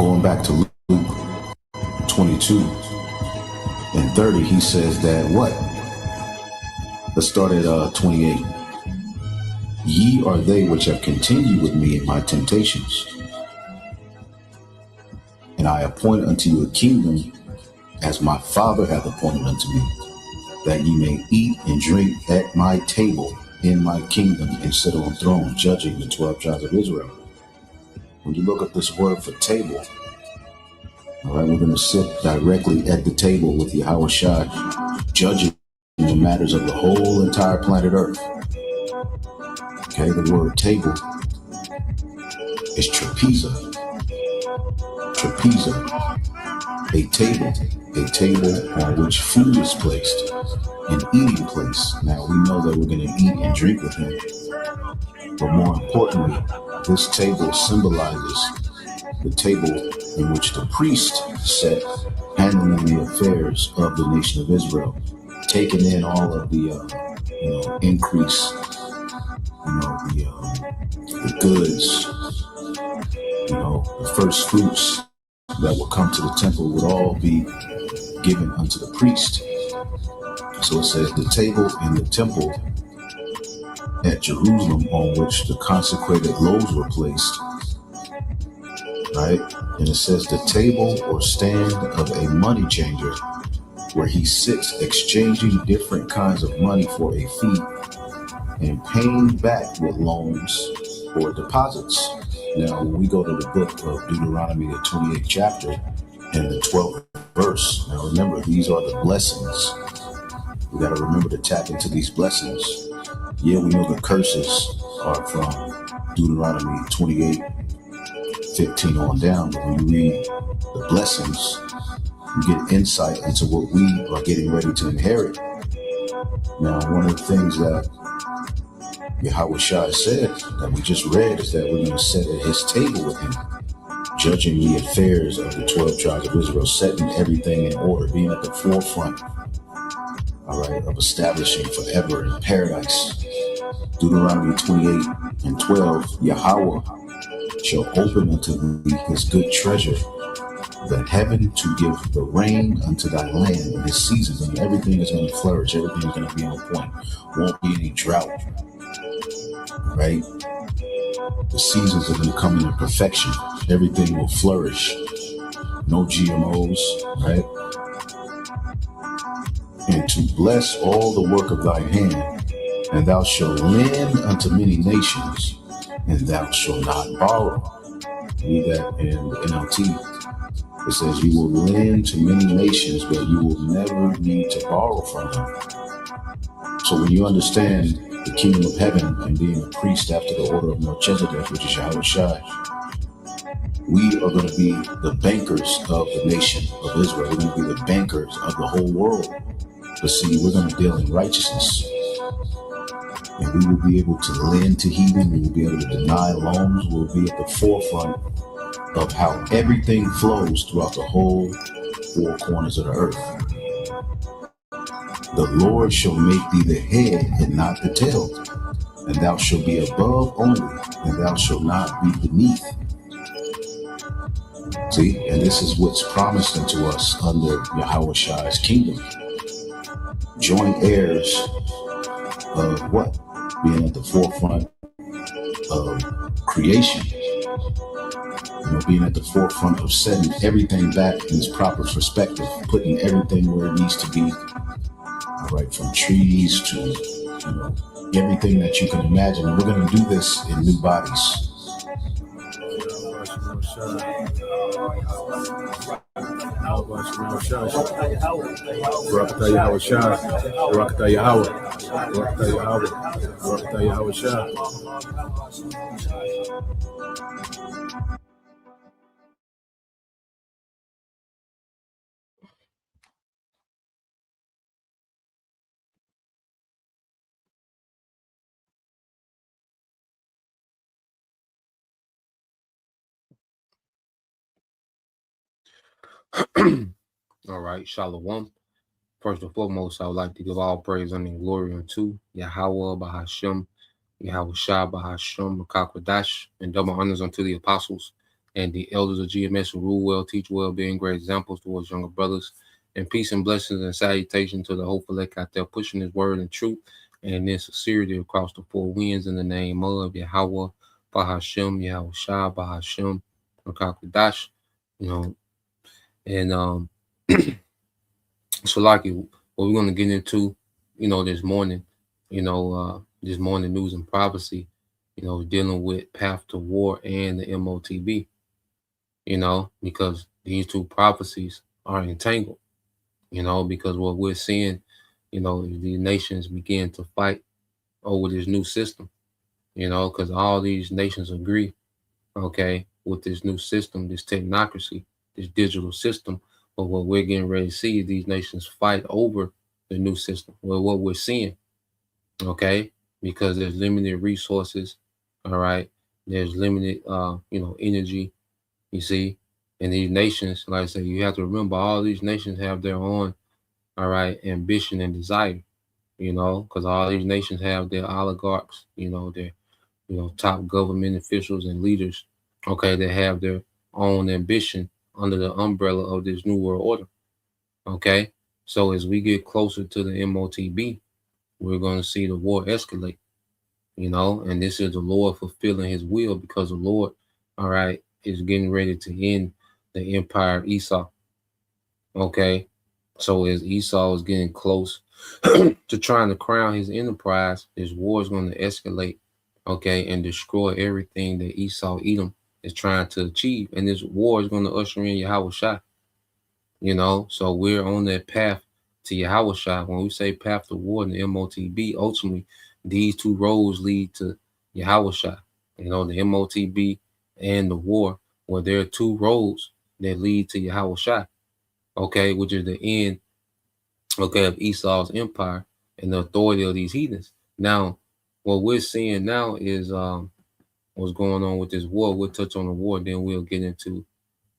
going back to Luke 22 and 30, he says that what? Let's start at 28. Ye are they which have continued with me in my temptations, and I appoint unto you a kingdom, as my Father hath appointed unto me, that ye may eat and drink at my table in my kingdom, and sit on thrones, judging the 12 tribes of Israel. When you look at this word for table, all right, we're going to sit directly at the table with Yahweh Shai, judging the matters of the whole entire planet Earth. Okay, the word table is trapeza. Trapeza, a table on which food is placed, an eating place. Now we know that we're going to eat and drink with him, but more importantly, this table symbolizes the table in which the priest sat, handling the affairs of the nation of Israel, taking in all of the increase, the goods, the first fruits that would come to the temple would all be given unto the priest. So it says the table in the temple at Jerusalem, on which the consecrated loaves were placed, right? And it says the table or stand of a money changer, where he sits exchanging different kinds of money for a fee and paying back with loans or deposits. Now, when we go to the book of Deuteronomy, the 28th chapter and the 12th verse, now remember, these are the blessings. We got to remember to tap into these blessings. Yeah, we know the curses are from Deuteronomy 28:15 on down, but when you read the blessings, you get insight into what we are getting ready to inherit. Now, one of the things that Yahweh Shai said that we just read is that we're going to sit at his table with him, judging the affairs of the 12 tribes of Israel, setting everything in order, being at the forefront, all right, of establishing forever in paradise. Deuteronomy 28:12, Yahweh shall open unto thee his good treasure, the heaven, to give the rain unto thy land in his seasons, and everything is going to flourish, everything is going to be on point, won't be any drought, right? The seasons are going to come in perfection, everything will flourish, no GMOs, right? And to bless all the work of thy hand, and thou shalt lend unto many nations, and thou shalt not borrow. Read that in the M.O.T.B. It says you will lend to many nations, but you will never need to borrow from them. So when you understand the kingdom of heaven and being a priest after the order of Melchizedek, which is Yahweh Shai, we are going to be the bankers of the nation of Israel. We're going to be the bankers of the whole world. But see, we're going to deal in righteousness. And we will be able to lend to heathen. We will be able to deny loans. We'll be at the forefront of how everything flows throughout the whole four corners of the earth. The Lord shall make thee the head and not the tail, and thou shalt be above only, and thou shalt not be beneath. See, and this is what's promised unto us under Yahweh Shai's kingdom. Joint heirs of what? Being at the forefront of creation. Being at the forefront of setting everything back in its proper perspective, putting everything where it needs to be. All right, from trees to, everything that you can imagine. And we're going to do this in new bodies. All right, Shalom. First and foremost, I would like to give all praise and glory unto Yahweh Bahashem, Yahweh Shah Bahashem, Makakwadash, and double honors unto the apostles, and the elders of GMS who rule well, teach well, being great examples towards younger brothers. And peace and blessings and salutation to the hopeful elect out there pushing his word and truth and in sincerity across the four winds in the name of Yahweh, Bahashem, Yahweh Shah, Bahashem, Rakakadash, you know, and so like what we're gonna get into, this morning, this morning news and prophecy, dealing with path to war and the M.O.T.B, because these two prophecies are entangled, because what we're seeing, is the nations begin to fight over this new system, because all these nations agree, okay, with this new system, this technocracy, this digital system. But what we're getting ready to see is these nations fight over the new system. Well, what we're seeing, okay, because there's limited resources, all right, there's limited, energy, you see, and these nations, like I say, you have to remember all these nations have their own, all right, ambition and desire, because all these nations have their oligarchs, their top government officials and leaders, okay, that have their own ambition under the umbrella of this new world order, okay? So as we get closer to the M.O.T.B, we're going to see the war escalate, and this is the Lord fulfilling his will because the Lord, all right, is getting ready to end the empire of Esau, okay? So as Esau is getting close to trying to crown his enterprise, this war is going to escalate, okay, and destroy everything that Esau Edom is trying to achieve. And this war is going to usher in Yahweh Shai, So we're on that path to Yahweh Shai. When we say path to war in the M.O.T.B, ultimately these two roads lead to Yahweh Shai. The M.O.T.B and the war, where there are two roads that lead to Yahweh Shai, okay, which is the end, okay, of Esau's empire and the authority of these heathens. Now, what we're seeing now is what's going on with this war. We'll touch on the war, then we'll get into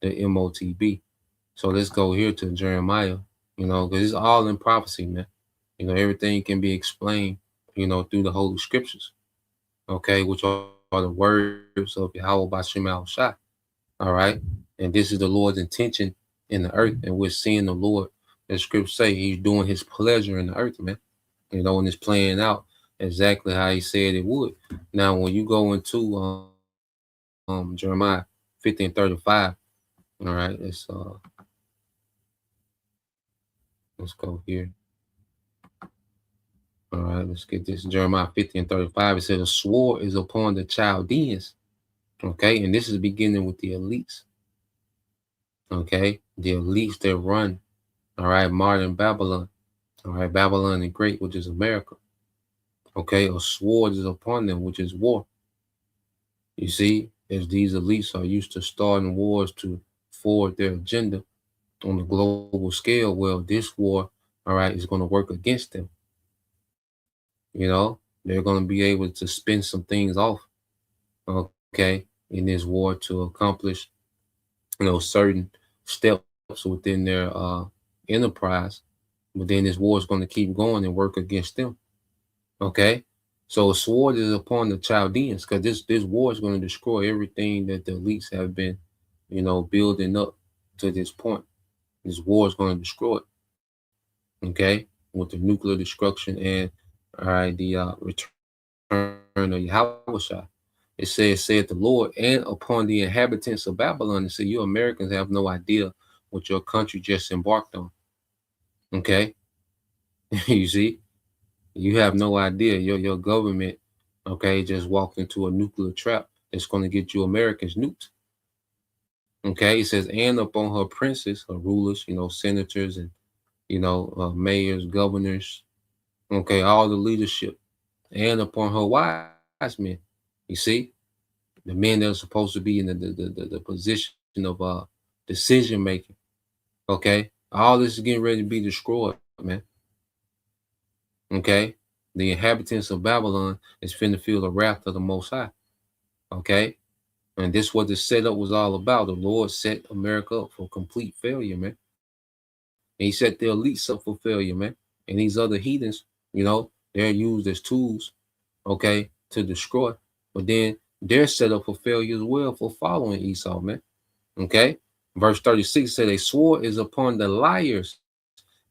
the M.O.T.B. So let's go here to Jeremiah, because it's all in prophecy, man. Everything can be explained, through the Holy Scriptures, okay, which are the words of Yahweh Bashim Al Shai, all right? And this is the Lord's intention in the earth, and we're seeing the Lord, as Scripture say, he's doing his pleasure in the earth, man, and it's playing out exactly how he said it would. Now, when you go into Jeremiah 50 and 35, all right, let's go here. All right, let's get this. Jeremiah 50 and 35. It says, a sword is upon the Chaldeans. Okay, and this is beginning with the elites. Okay, the elites that run, all right, modern Babylon. All right, Babylon the Great, which is America. Okay, a sword is upon them, which is war. You see, as these elites are used to starting wars to forward their agenda on the global scale, well, this war, all right, is going to work against them. They're going to be able to spin some things off, okay, in this war to accomplish, certain steps within their enterprise. But then this war is going to keep going and work against them, okay? So a sword is upon the Chaldeans because this war is going to destroy everything that the elites have been, building up to this point. This war is going to destroy it, okay, with the nuclear destruction and all right, the return of Yahweh. It said the Lord, and upon the inhabitants of Babylon, and say, you Americans have no idea what your country just embarked on. Okay, you see, you have no idea. Your government, okay, just walked into a nuclear trap that's going to get you Americans nuked. Okay, it says, and upon her princes, her rulers, senators and mayors, governors, okay, all the leadership, and upon her wise men. You see, the men that are supposed to be in the position of decision making. Okay, all this is getting ready to be destroyed, man. Okay, the inhabitants of Babylon is finna feel the wrath of the Most High. Okay, and this what the setup was all about. The Lord set America up for complete failure, man. And he set the elites up for failure, man. And these other heathens, they're used as tools, okay, to destroy. But then they're set up for failure as well for following Esau, man. Okay. Verse 36 said, a sword is upon the liars,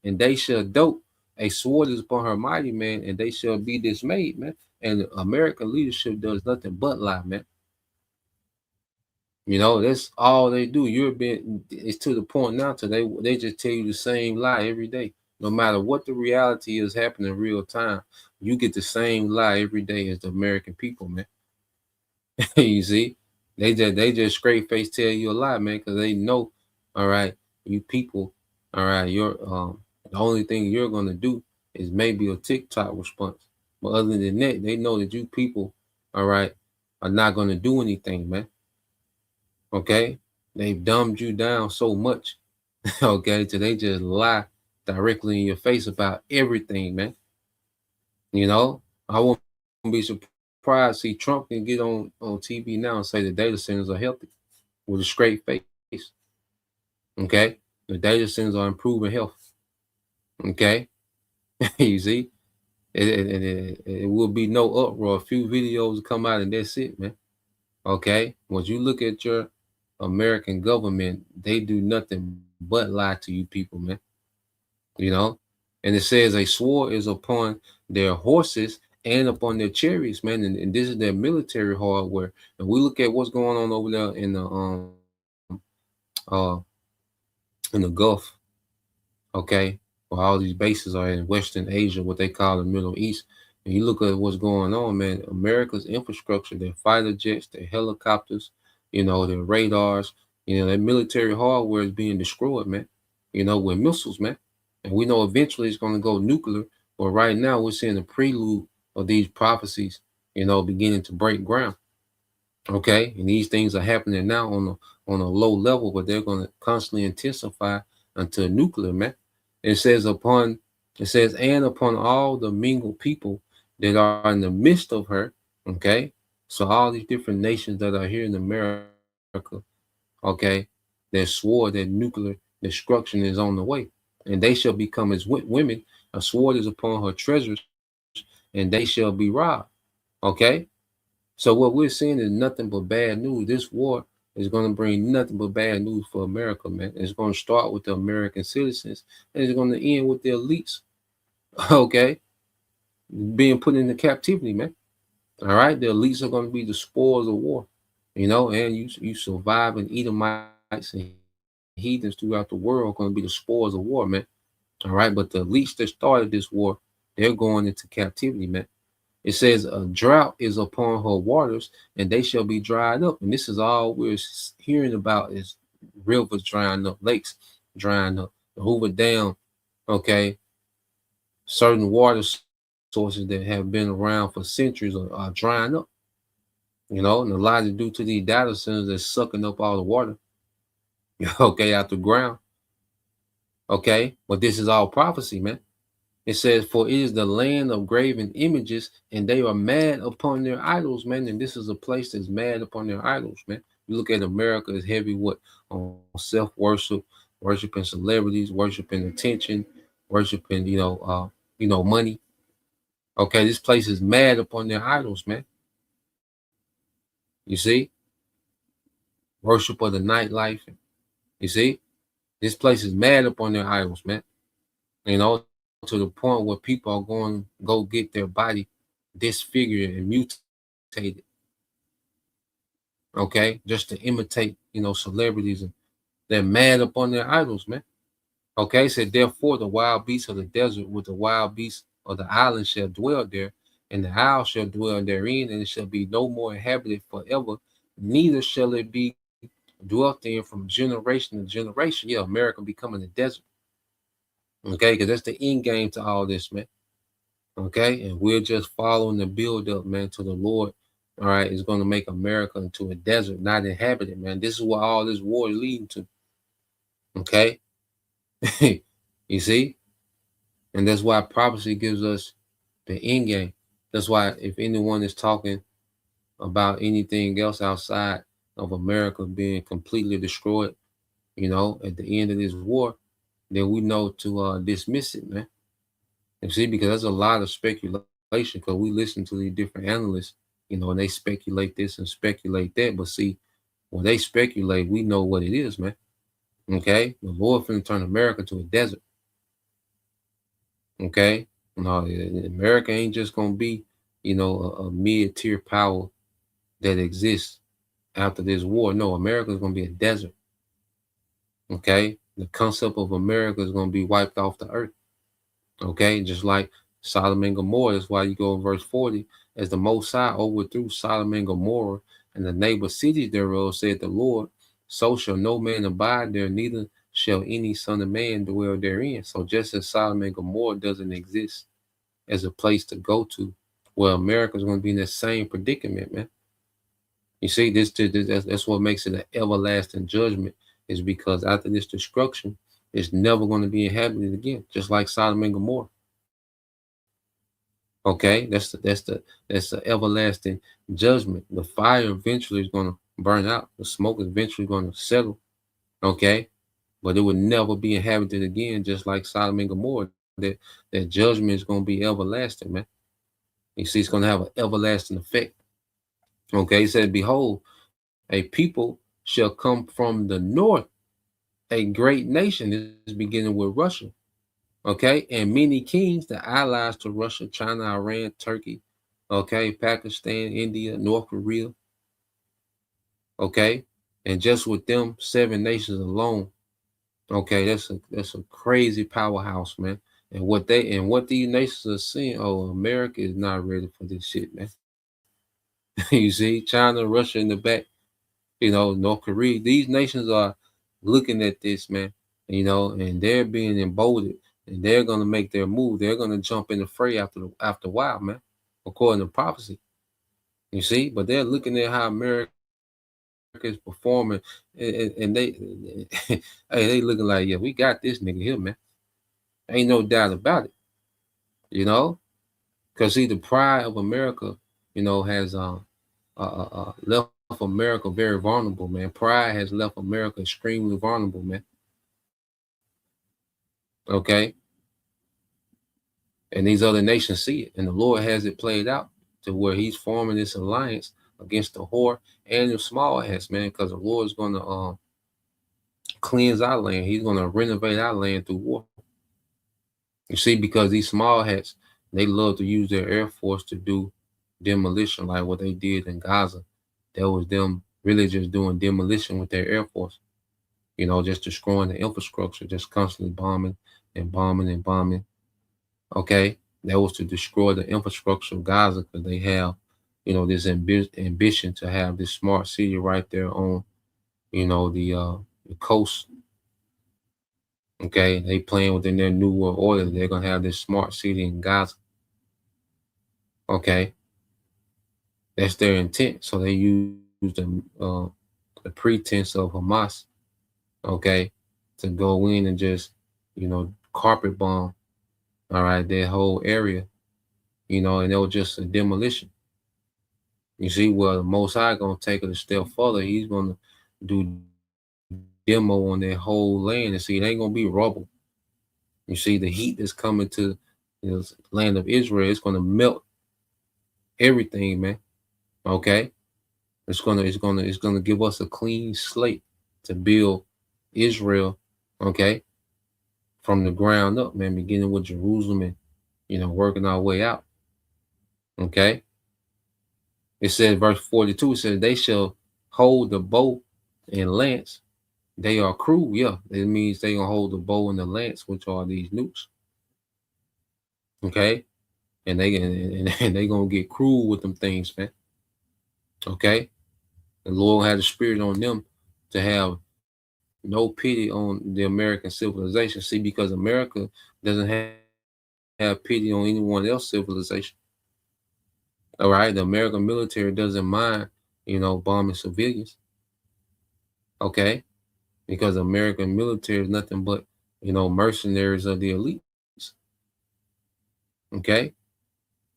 and they shall dote. A sword is upon her mighty man, and they shall be dismayed, man. And American leadership does nothing but lie, man. That's all they do. It's to the point now to they just tell you the same lie every day. No matter what the reality is happening in real time, you get the same lie every day as the American people, man. You see, they just straight face tell you a lie, man, because they know, all right, you people, all right, you're the only thing you're gonna do is maybe a TikTok response, but other than that, they know that you people, all right, are not gonna do anything, man. Okay, they've dumbed you down so much, okay, till they just lie directly in your face about everything, man. I won't be surprised. See, Trump can get on TV now and say the data centers are healthy with a straight face. Okay, the data centers are improving health. Okay, you see, it will be no uproar. A few videos come out and that's it, man. Okay, once you look at your American government, they do nothing but lie to you people, man. You know, and it says a sword is upon their horses and upon their chariots, man. And this is their military hardware. And we look at what's going on over there in uh in the Gulf, okay, where all these bases are in Western Asia, what they call the Middle East. And you look at what's going on, man. America's infrastructure, their fighter jets, their helicopters, their radars, their military hardware is being destroyed, man. With missiles, man. And we know eventually it's going to go nuclear. But right now, we're seeing a prelude of these prophecies, beginning to break ground. Okay, and these things are happening now on a low level, but they're going to constantly intensify until nuclear, man. It says, and upon all the mingled people that are in the midst of her. Okay, so all these different nations that are here in America. Okay, they swore that nuclear destruction is on the way, and they shall become as women. A sword is upon her treasures, and they shall be robbed. Okay, so what we're seeing is nothing but bad news. This war is going to bring nothing but bad news for America, man. It's going to start with the American citizens, and it's going to end with the elites, okay, being put into captivity, man. All right, the elites are going to be the spoils of war, and you surviving Edomites and heathens throughout the world are going to be the spoils of war, man. All right, but the elites that started this war, they're going into captivity, man. It says a drought is upon her waters, and they shall be dried up. And this is all we're hearing about is rivers drying up, lakes drying up, the Hoover Dam, okay, certain water sources that have been around for centuries are drying up, and a lot is due to these data centers that's sucking up all the water, okay, out the ground, okay. But this is all prophecy, man. It says, for it is the land of graven images, and they are mad upon their idols, man. And this is a place that's mad upon their idols, man. You look at America, it's heavy what on self-worship, worshiping celebrities, worshiping attention, worshiping, money. Okay, this place is mad upon their idols, man. You see? Worship of the nightlife. You see? This place is mad upon their idols, man. To the point where people are going go get their body disfigured and mutated, okay, just to imitate, celebrities, and they're mad upon their idols, man. Okay, said therefore the wild beasts of the desert with the wild beasts of the island shall dwell there, and the owl shall dwell therein, and it shall be no more inhabited forever, neither shall it be dwelt in from generation to generation. Yeah, America becoming a desert. Okay, because that's the end game to all this, man. Okay, and we're just following the build up, man, to the Lord. All right, is going to make America into a desert, not inhabited, man. This is what all this war is leading to. Okay, you see, and that's why prophecy gives us the end game. That's why if anyone is talking about anything else outside of America being completely destroyed, at the end of this war, then we know to dismiss it, man. You see, because there's a lot of speculation because we listen to these different analysts, and they speculate this and speculate that. But see, when they speculate, we know what it is, man. Okay, the Lord finna turn America to a desert. Okay, no, America ain't just gonna be, a mid-tier power that exists after this war. No, America is gonna be a desert. Okay, the concept of America is gonna be wiped off the earth. Okay, just like Sodom and Gomorrah. That's why you go in verse 40, as the Most High overthrew Sodom and Gomorrah and the neighbor cities thereof, said the Lord, so shall no man abide there, neither shall any son of man dwell therein. So just as Sodom and Gomorrah doesn't exist as a place to go to, well, America's going to be in the same predicament, man. You see, that's what makes it an everlasting judgment, is because after this destruction, it's never going to be inhabited again, just like Sodom and Gomorrah. Okay, that's the everlasting judgment. The fire eventually is going to burn out. The smoke is eventually going to settle. Okay, but it would never be inhabited again, just like Sodom and Gomorrah. That judgment is going to be everlasting, man. You see, it's going to have an everlasting effect. Okay, he said, "Behold, a people shall come from the north, a great nation." This is beginning with Russia. Okay, and many kings, the allies to Russia, China, Iran, Turkey, okay, Pakistan, India, North Korea, okay, and just with them 7 nations alone, okay, that's a crazy powerhouse, man. And what these nations are seeing, oh, America is not ready for this shit, man. You see, China, Russia in the back, North Korea. These nations are looking at this, man, and they're being emboldened, and they're gonna make their move. They're gonna jump in the fray after a while, man, according to prophecy. You see, but they're looking at how America is performing, and hey, they looking like, yeah, we got this nigga here, man. Ain't no doubt about it, you know, because see, the pride of America, has left America very vulnerable, man. Pride has left America extremely vulnerable, man. Okay, and these other nations see it, and the Lord has it played out to where He's forming this alliance against the whore and the small hats, man. Because the Lord is going to cleanse our land. He's going to renovate our land through war. You see, because these small hats, they love to use their air force to do demolition, like what they did in Gaza. That was them really just doing demolition with their air force. Just destroying the infrastructure, just constantly bombing and bombing and bombing. Okay, that was to destroy the infrastructure of Gaza because they have, this ambition to have this smart city right there on, the coast. Okay, they playing within their new world order. They're gonna have this smart city in Gaza. Okay, that's their intent. So they use the pretense of Hamas. Okay, to go in and just, carpet bomb. All right, that whole area. And it was just a demolition. You see, well, the Most High gonna take it a step further. He's gonna do demo on that whole land, and see, it ain't gonna be rubble. You see, the heat that's coming to land of Israel, it's gonna melt everything, man. Okay, it's gonna give us a clean slate to build Israel. Okay, from the ground up, man, beginning with Jerusalem and working our way out. Okay, it says verse 42. It says they shall hold the bow and lance. They are crew, yeah. It means they gonna hold the bow and the lance, which are these nukes. Okay, and they gonna get cruel with them things, man. Okay, the Lord had a spirit on them to have no pity on the American civilization. See, because America doesn't have pity on anyone else's civilization. All right, the American military doesn't mind, bombing civilians. Okay, because the American military is nothing but, mercenaries of the elites. Okay,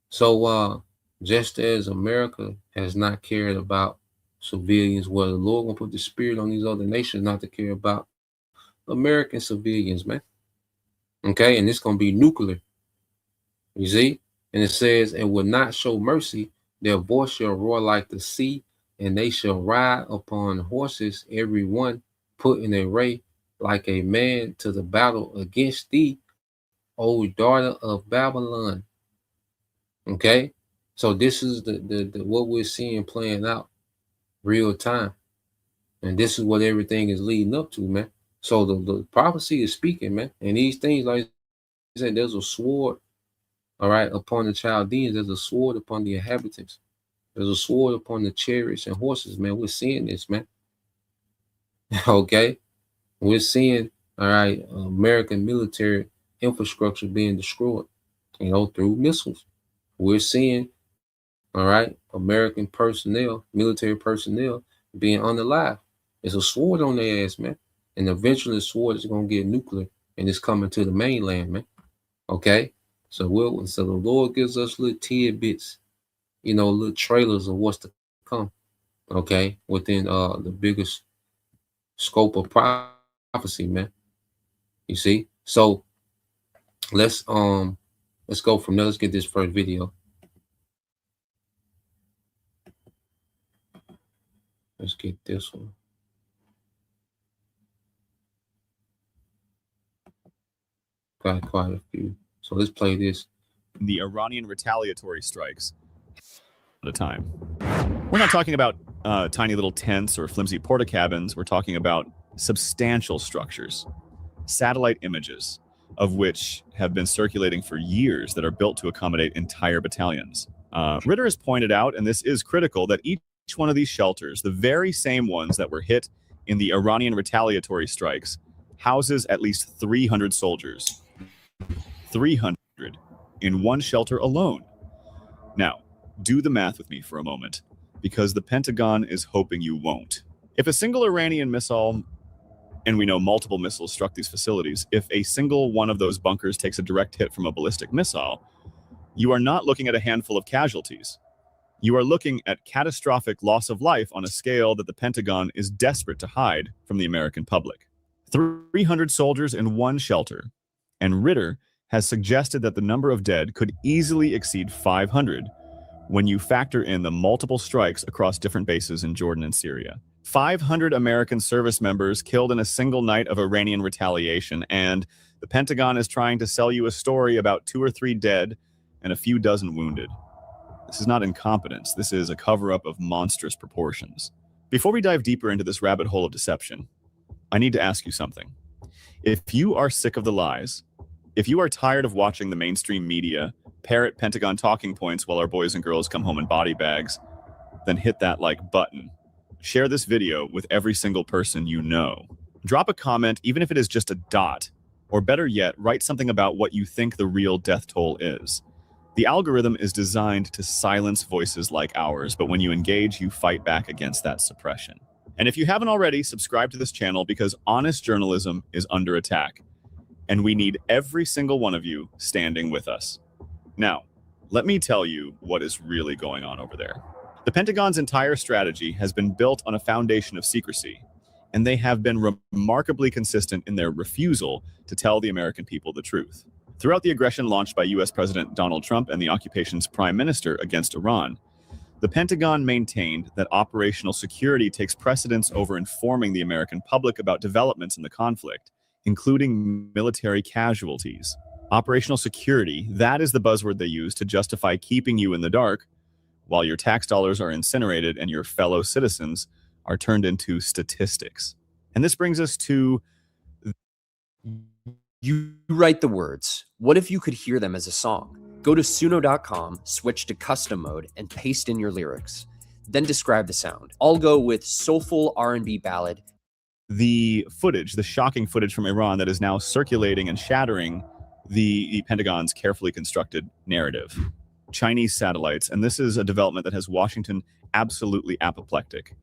so just as America has not cared about civilians, well, the Lord gonna put the spirit on these other nations not to care about American civilians, man. Okay, and it's gonna be nuclear. You see, and it says, and will not show mercy, Their voice shall roar like the sea, and they shall ride upon horses, every one put in array like a man to the battle against thee, O daughter of Babylon. Okay? So this is the what we're seeing playing out real time. And this is what everything is leading up to, man. So the prophecy is speaking, man. And these things, like I said, there's a sword, all right, upon the Chaldeans, there's a sword upon the inhabitants. There's a sword upon the chariots and horses, man. We're seeing this, man. Okay? We're seeing, all right, American military infrastructure being destroyed, through missiles. We're seeing, all right, American personnel, military personnel being unalive. There's a sword on their ass, man. And eventually the sword is going to get nuclear and it's coming to the mainland, man. Okay? So the Lord gives us little tidbits, little trailers of what's to come. Okay? Within the biggest scope of prophecy, man. You see? So let's go from there. Let's get this first video. Let's get this one. Got quite a few. So let's play this. The Iranian retaliatory strikes at a time. We're not talking about tiny little tents or flimsy porta cabins. We're talking about substantial structures, satellite images of which have been circulating for years that are built to accommodate entire battalions. Ritter has pointed out, and this is critical, that each one of these shelters, the very same ones that were hit in the Iranian retaliatory strikes, houses at least 300 soldiers. 300 in one shelter alone. Now, do the math with me for a moment, because the Pentagon is hoping you won't. If a single Iranian missile, and we know multiple missiles struck these facilities, if a single one of those bunkers takes a direct hit from a ballistic missile, you are not looking at a handful of casualties. You are looking at catastrophic loss of life on a scale that the Pentagon is desperate to hide from the American public. 300 soldiers in one shelter, and Ritter has suggested that the number of dead could easily exceed 500 when you factor in the multiple strikes across different bases in Jordan and Syria. 500 American service members killed in a single night of Iranian retaliation, and the Pentagon is trying to sell you a story about 2 or 3 dead and a few dozen wounded. This is not incompetence. This is a cover-up of monstrous proportions. Before we dive deeper into this rabbit hole of deception, I need to ask you something. If you are sick of the lies, if you are tired of watching the mainstream media parrot Pentagon talking points while our boys and girls come home in body bags, then hit that like button. Share this video with every single person you know. Drop a comment, even if it is just a dot, or better yet, write something about what you think the real death toll is. The algorithm is designed to silence voices like ours, but when you engage, you fight back against that suppression. And if you haven't already, subscribe to this channel, because honest journalism is under attack, and we need every single one of you standing with us. Now, let me tell you what is really going on over there. The Pentagon's entire strategy has been built on a foundation of secrecy, and they have been remarkably consistent in their refusal to tell the American people the truth. Throughout the aggression launched by US President Donald Trump and the occupation's prime minister against Iran, the Pentagon maintained that operational security takes precedence over informing the American public about developments in the conflict, including military casualties. Operational security, that is the buzzword they use to justify keeping you in the dark while your tax dollars are incinerated and your fellow citizens are turned into statistics. And this brings us to... You write the words. What if you could hear them as a song? Go to suno.com, switch to custom mode, and paste in your lyrics. Then describe the sound. I'll go with soulful R&B ballad. The footage, the shocking footage from Iran that is now circulating and shattering the Pentagon's carefully constructed narrative. Chinese satellites, and this is a development that has Washington absolutely apoplectic.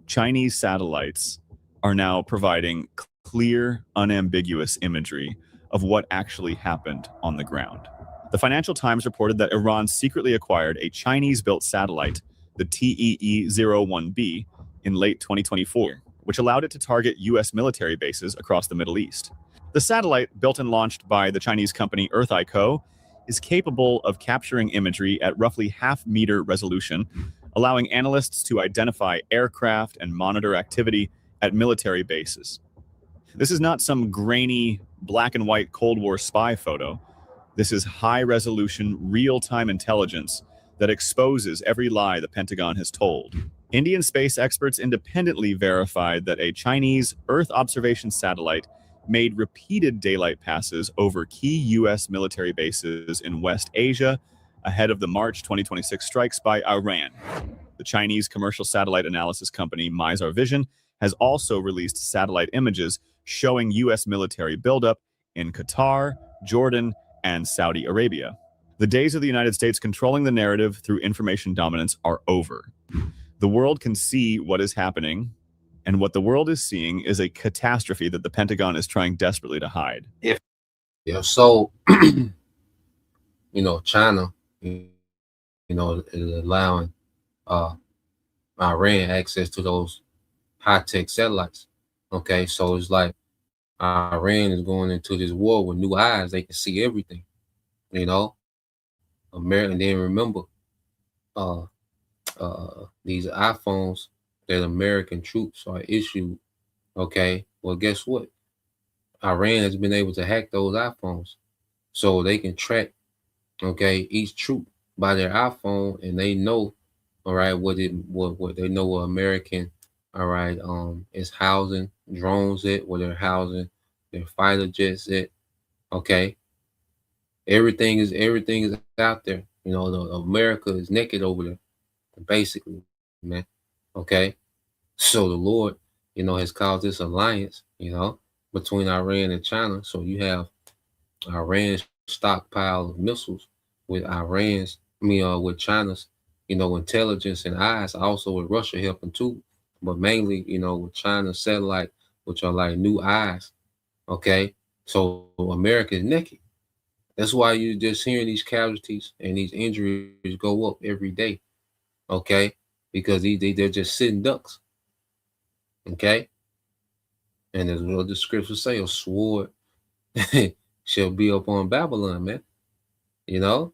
Chinese satellites are now providing clear, unambiguous imagery of what actually happened on the ground. The Financial Times reported that Iran secretly acquired a Chinese-built satellite, the TEE-01B, in late 2024, which allowed it to target U.S. military bases across the Middle East. The satellite, built and launched by the Chinese company Earth Co., is capable of capturing imagery at roughly half-meter resolution, allowing analysts to identify aircraft and monitor activity at military bases. This is not some grainy, black and white Cold War spy photo. This is high-resolution, real-time intelligence that exposes every lie the Pentagon has told. Indian space experts independently verified that a Chinese Earth observation satellite made repeated daylight passes over key U.S. military bases in West Asia ahead of the March 2026 strikes by Iran. The Chinese commercial satellite analysis company Mizar Vision has also released satellite images showing U.S. military buildup in Qatar, Jordan, and Saudi Arabia. The days of the United States controlling the narrative through information dominance are over. The world can see what is happening, and what the world is seeing is a catastrophe that the Pentagon is trying desperately to hide. So, China, is allowing Iran access to those high-tech satellites. Okay, so it's like Iran is going into this war with new eyes. They can see everything, you know. American, then remember, uh, these iPhones that American troops are issued. Okay, well, guess what? Iran has been able to hack those iPhones, so they can track, okay, each troop by their iPhone, and they know, all right, what they know what American, all right, is housing drones at, where they're housing their fighter jets at. Okay, everything is out there. America is naked over there, basically, man. Okay, so the Lord, has caused this alliance, between Iran and China. So you have Iran's stockpile of missiles with with China's, intelligence and eyes, also with Russia helping too, but mainly, with China's satellite, which are like new eyes. Okay, so America is naked. That's why you're just hearing these casualties and these injuries go up every day. Okay, because they're just sitting ducks. Okay, and as well the scriptures say, a sword shall be upon Babylon, man. You know,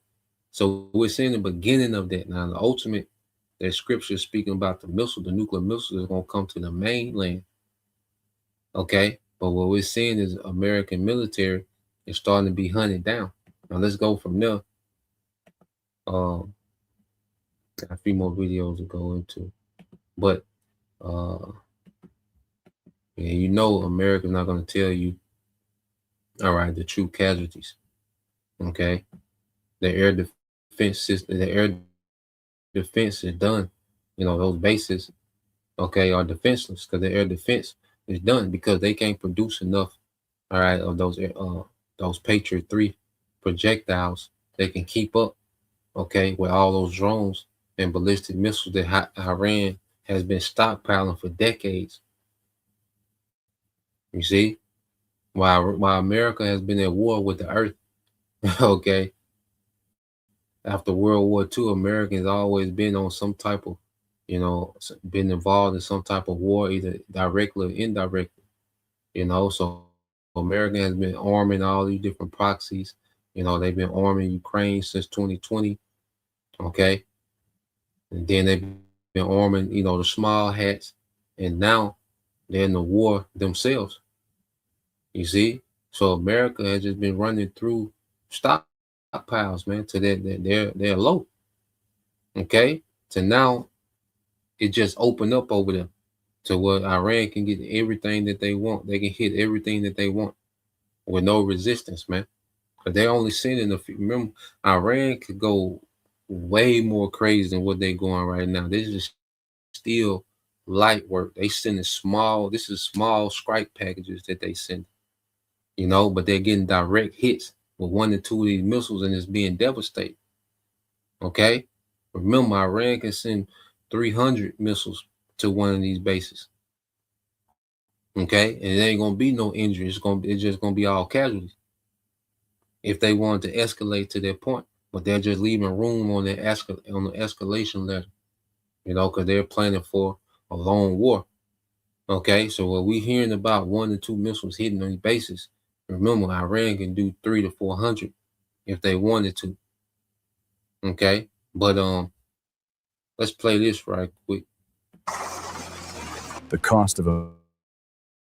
so we're seeing the beginning of that now. The ultimate, that scripture is speaking about the missile, the nuclear missile is going to come to the mainland. Okay, but what we're seeing is American military is starting to be hunted down. Now let's go from there. Got a few more videos to go into, but America's not going to tell you, all right, the true casualties. Okay, the air defense system, the air defense is done. Those bases, okay, are defenseless because the air defense is done because they can't produce enough, all right, of those Patriot 3 projectiles. They can keep up, okay, with all those drones and ballistic missiles that Iran has been stockpiling for decades. You see, while America has been at war with the earth, okay, after World War II, Americans always been on some type of, been involved in some type of war, either directly or indirectly, so America has been arming all these different proxies. They've been arming Ukraine since 2020, okay? And then they've been arming, the small hats, and now they're in the war themselves. You see? So America has just been running through stockpiles, man, to they're low. Okay? So now it just opened up over there to where Iran can get everything that they want. They can hit everything that they want with no resistance, man. Because they're only sending a few. Remember, Iran could go way more crazy than what they're going right now. This is still light work. They sending small strike packages that they send, but they're getting direct hits with 1 or 2 of these missiles and it's being devastated. Okay? Remember, Iran can send 300 missiles to one of these bases. Okay? And it ain't gonna be no injury. It's just gonna be all casualties. If they want to escalate to that point, but they're just leaving room on the escalation ladder, because they're planning for a long war. Okay, so what we hearing about 1 or 2 missiles hitting on these bases, remember Iran can do 300 to 400, if they wanted to. Okay, but let's play this right quick. The cost of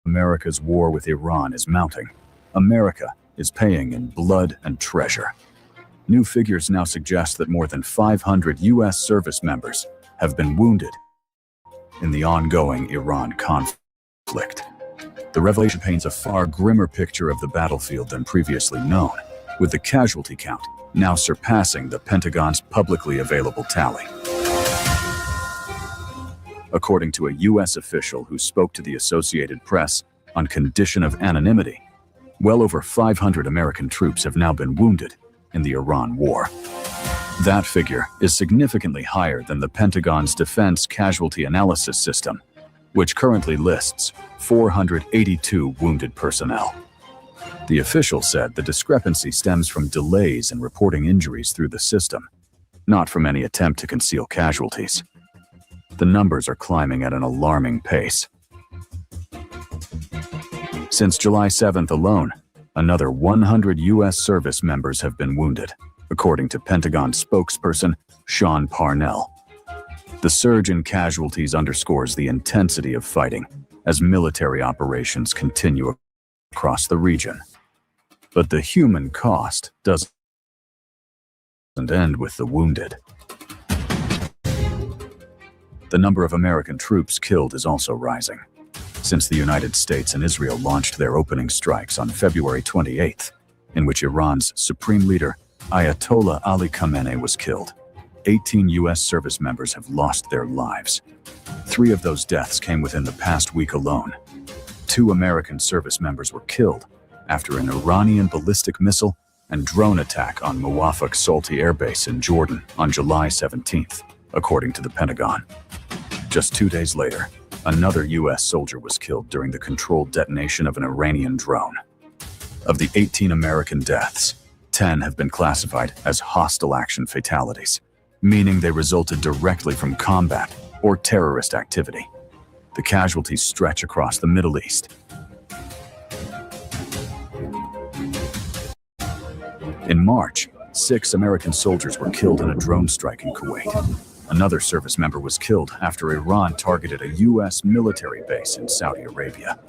America's war with Iran is mounting. America is paying in blood and treasure. New figures now suggest that more than 500 U.S. service members have been wounded in the ongoing Iran conflict. The revelation paints a far grimmer picture of the battlefield than previously known, with the casualty count now surpassing the Pentagon's publicly available tally. According to a U.S. official who spoke to the Associated Press on condition of anonymity, well over 500 American troops have now been wounded in the Iran war. That figure is significantly higher than the Pentagon's Defense Casualty Analysis System, which currently lists 482 wounded personnel. The official said the discrepancy stems from delays in reporting injuries through the system, not from any attempt to conceal casualties. The numbers are climbing at an alarming pace. Since July 7th alone, another 100 U.S. service members have been wounded, according to Pentagon spokesperson Sean Parnell. The surge in casualties underscores the intensity of fighting as military operations continue across the region. But the human cost doesn't end with the wounded. The number of American troops killed is also rising. Since the United States and Israel launched their opening strikes on February 28th, in which Iran's supreme leader, Ayatollah Ali Khamenei, was killed, 18 U.S. service members have lost their lives. 3 of those deaths came within the past week alone. 2 American service members were killed after an Iranian ballistic missile and drone attack on Muwafaq Salti Air Base in Jordan on July 17th, according to the Pentagon. Just 2 days later, another U.S. soldier was killed during the controlled detonation of an Iranian drone. Of the 18 American deaths, 10 have been classified as hostile action fatalities, meaning they resulted directly from combat or terrorist activity. The casualties stretch across the Middle East. In March, 6 American soldiers were killed in a drone strike in Kuwait. Another service member was killed after Iran targeted a U.S. military base in Saudi Arabia.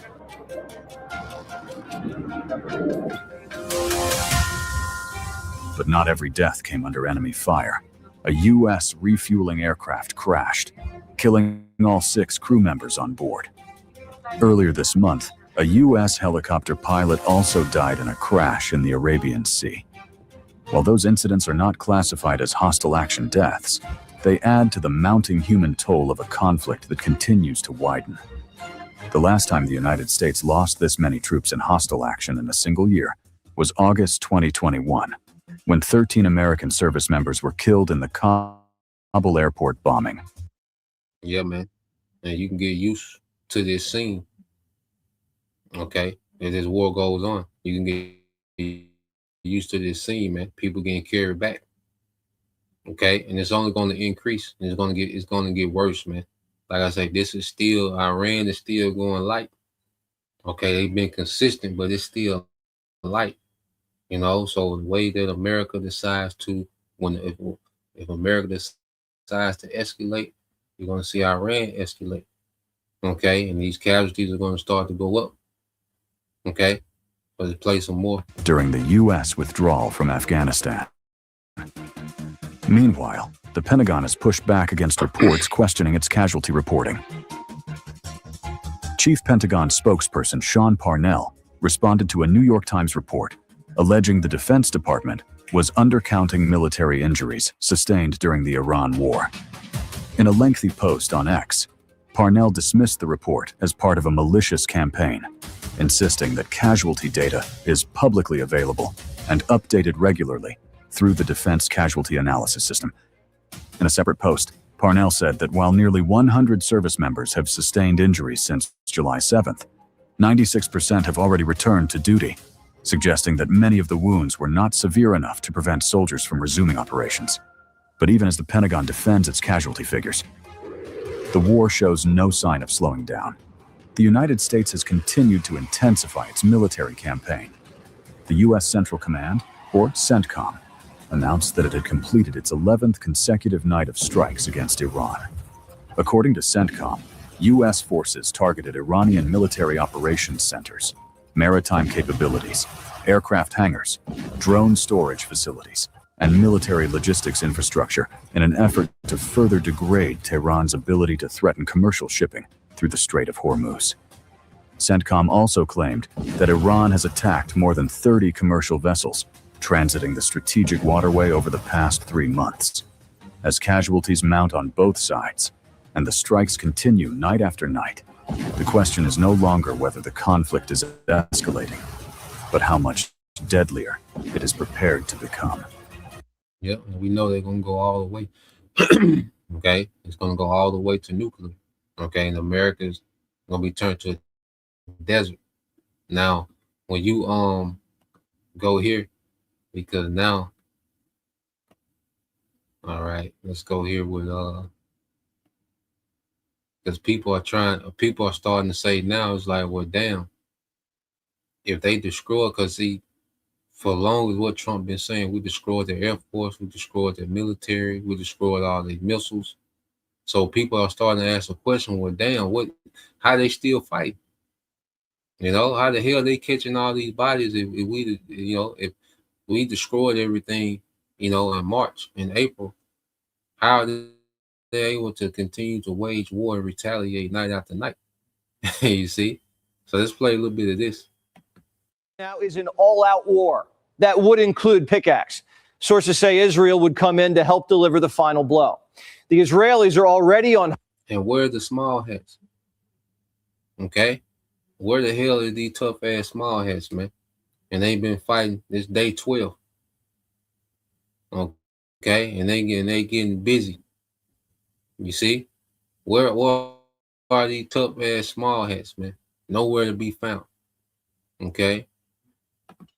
But not every death came under enemy fire. A U.S. refueling aircraft crashed, killing all 6 crew members on board. Earlier this month, a U.S. helicopter pilot also died in a crash in the Arabian Sea. While those incidents are not classified as hostile action deaths, they add to the mounting human toll of a conflict that continues to widen. The last time the United States lost this many troops in hostile action in a single year was August 2021, when 13 American service members were killed in the Kabul airport bombing. Yeah, man. And you can get used to this scene. Okay? As this war goes on, you can get used to this scene, man. People getting carried back. Okay, and it's only going to increase. It's going to get worse, man. Like I say, Iran is still going light. Okay, they've been consistent, but it's still light. You know, so the way that America decides to, if America decides to escalate, you're going to see Iran escalate. Okay, and these casualties are going to start to go up. Okay, but let's play some more. During the U.S. withdrawal from Afghanistan. Meanwhile, the Pentagon has pushed back against reports questioning its casualty reporting. Chief Pentagon spokesperson Sean Parnell responded to a New York Times report alleging the Defense Department was undercounting military injuries sustained during the Iran war. In a lengthy post on X, Parnell dismissed the report as part of a malicious campaign, insisting that casualty data is publicly available and updated regularly through the Defense Casualty Analysis System. In a separate post, Parnell said that while nearly 100 service members have sustained injuries since July 7th, 96% have already returned to duty, suggesting that many of the wounds were not severe enough to prevent soldiers from resuming operations. But even as the Pentagon defends its casualty figures, the war shows no sign of slowing down. The United States has continued to intensify its military campaign. The U.S. Central Command, or CENTCOM, announced that it had completed its 11th consecutive night of strikes against Iran. According to CENTCOM, U.S. forces targeted Iranian military operations centers, maritime capabilities, aircraft hangars, drone storage facilities, and military logistics infrastructure in an effort to further degrade Tehran's ability to threaten commercial shipping through the Strait of Hormuz. CENTCOM also claimed that Iran has attacked more than 30 commercial vessels transiting the strategic waterway over the past 3 months. As casualties mount on both sides, and the strikes continue night after night, the question is no longer whether the conflict is escalating, but how much deadlier it is prepared to become. Yep, and we know they're gonna go all the way. Okay, it's gonna go all the way to nuclear. Okay, and America's gonna be turned to a desert. Now, when you go here, because now, all right, let's go here with because people are starting to say now, it's like, well, damn, if they destroy, because see, for long as what Trump been saying, we destroyed their Air Force, we destroyed their military, we destroyed all their missiles. So people are starting to ask the question, well, damn, how they still fight? You know, how the hell they catching all these bodies if if we destroyed everything, in March and April, how are they able to continue to wage war and retaliate night after night? You see? So let's play a little bit of this. Now is an all-out war that would include pickaxe. Sources say Israel would come in to help deliver the final blow. The Israelis are already on. And where are the small hats? Okay? Where the hell is these tough ass small hats, man? And they've been fighting this day 12. Okay, and they getting busy. You see? Where are these tough ass small hats, man? Nowhere to be found. Okay.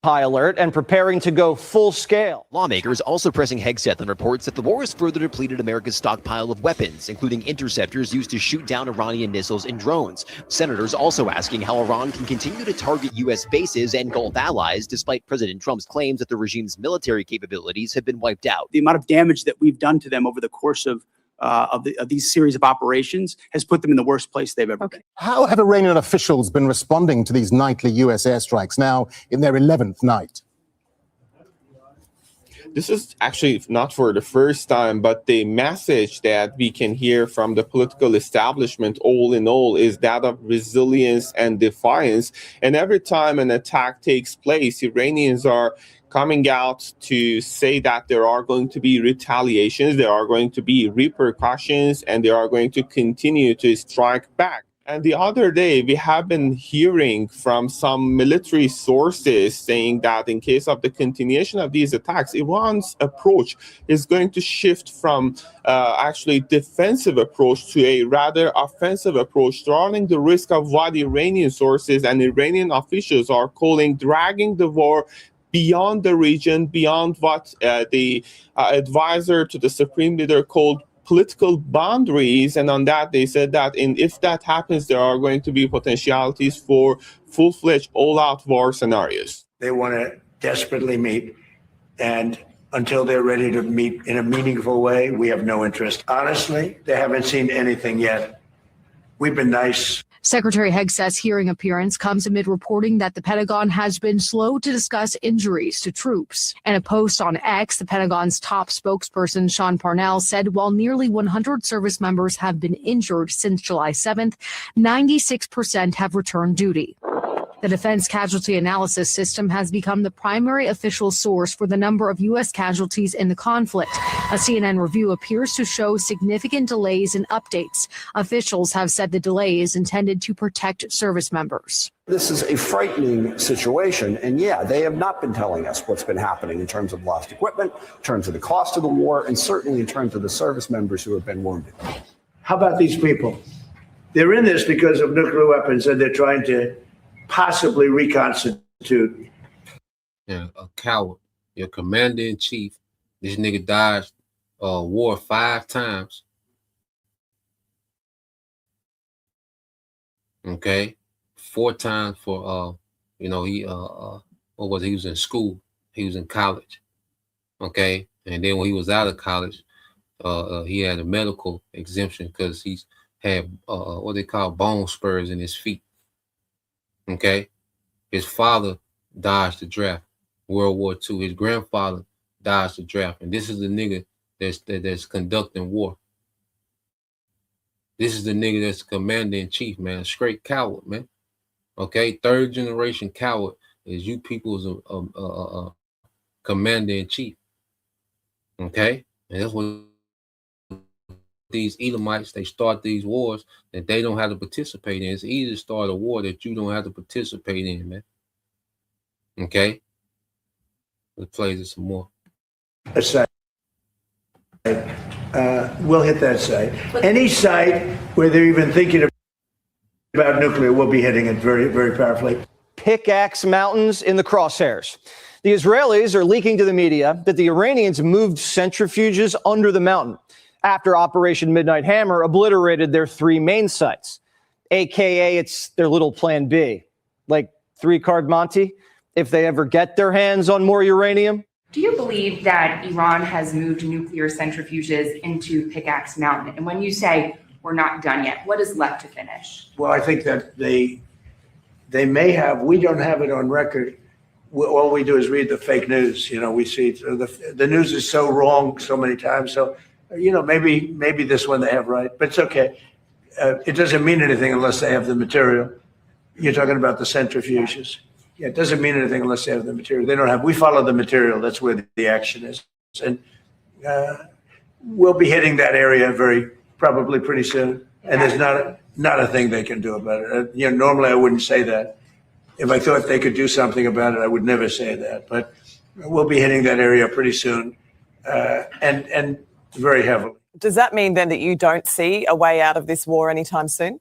High alert and preparing to go full scale. Lawmakers also pressing Hegseth on reports that the war has further depleted America's stockpile of weapons, including interceptors used to shoot down Iranian missiles and drones. Senators also asking how Iran can continue to target U.S. bases and Gulf allies, despite President Trump's claims that the regime's military capabilities have been wiped out. The amount of damage that we've done to them over the course of these series of operations has put them in the worst place they've ever been. How have Iranian officials been responding to these nightly U.S. airstrikes now in their 11th night? This is actually not for the first time, but the message that we can hear from the political establishment all in all is that of resilience and defiance. And every time an attack takes place, Iranians are coming out to say that there are going to be retaliations, there are going to be repercussions, and they are going to continue to strike back. And the other day, we have been hearing from some military sources saying that in case of the continuation of these attacks, Iran's approach is going to shift from actually defensive approach to a rather offensive approach, running the risk of what Iranian sources and Iranian officials are calling dragging the war beyond the region, beyond what the advisor to the supreme leader called political boundaries. And on that, they said that if that happens, there are going to be potentialities for full-fledged, all-out war scenarios. They want to desperately meet. And until they're ready to meet in a meaningful way, we have no interest. Honestly, they haven't seen anything yet. We've been nice. Secretary Hegseth's hearing appearance comes amid reporting that the Pentagon has been slow to discuss injuries to troops. In a post on X, the Pentagon's top spokesperson, Sean Parnell, said while nearly 100 service members have been injured since July 7th, 96% have returned duty. The Defense Casualty Analysis System has become the primary official source for the number of U.S. casualties in the conflict. A CNN review appears to show significant delays in updates. Officials have said the delay is intended to protect service members. This is a frightening situation, and yeah, they have not been telling us what's been happening in terms of lost equipment, in terms of the cost of the war, and certainly in terms of the service members who have been wounded. How about these people? They're in this because of nuclear weapons, and they're trying to possibly reconstitute. Yeah, a coward. Your commander-in-chief. This nigga dodged war 5 times. Okay, 4 times for he what was it? He was in school. He was in college. Okay, and then when he was out of college, he had a medical exemption because he's had what they call bone spurs in his feet. Okay, his father dodged the draft, World War II. His grandfather dodged the draft, and this is the nigga that's conducting war. This is the nigga that's commander in chief, man. Straight coward, man. Okay, third generation coward is you people's commander in chief. Okay, and that's what these Edomites, they start these wars that they don't have to participate in. It's easy to start a war that you don't have to participate in, man. Okay, let's play this some more. We'll hit that site. Any site where they're even thinking about nuclear, we'll be hitting it very, very powerfully. Pickaxe Mountains in the crosshairs. The Israelis are leaking to the media that the Iranians moved centrifuges under the mountain after Operation Midnight Hammer obliterated their 3 main sites, AKA it's their little plan B, like 3-card Monty, if they ever get their hands on more uranium. Do you believe that Iran has moved nuclear centrifuges into Pickaxe Mountain? And when you say we're not done yet, what is left to finish? Well, I think that they may have. We don't have it on record. All we do is read the fake news. You know, we see the news is so wrong so many times. So, you know, maybe this one they have right, but it's okay. It doesn't mean anything unless they have the material. You're talking about the centrifuges. Yeah, it doesn't mean anything unless they have the material. They don't have. We follow the material. That's where the action is, and we'll be hitting that area probably pretty soon. And there's not a thing they can do about it. You know, normally I wouldn't say that. If I thought they could do something about it, I would never say that. But we'll be hitting that area pretty soon, and very heavily. Does that mean then that you don't see a way out of this war anytime soon?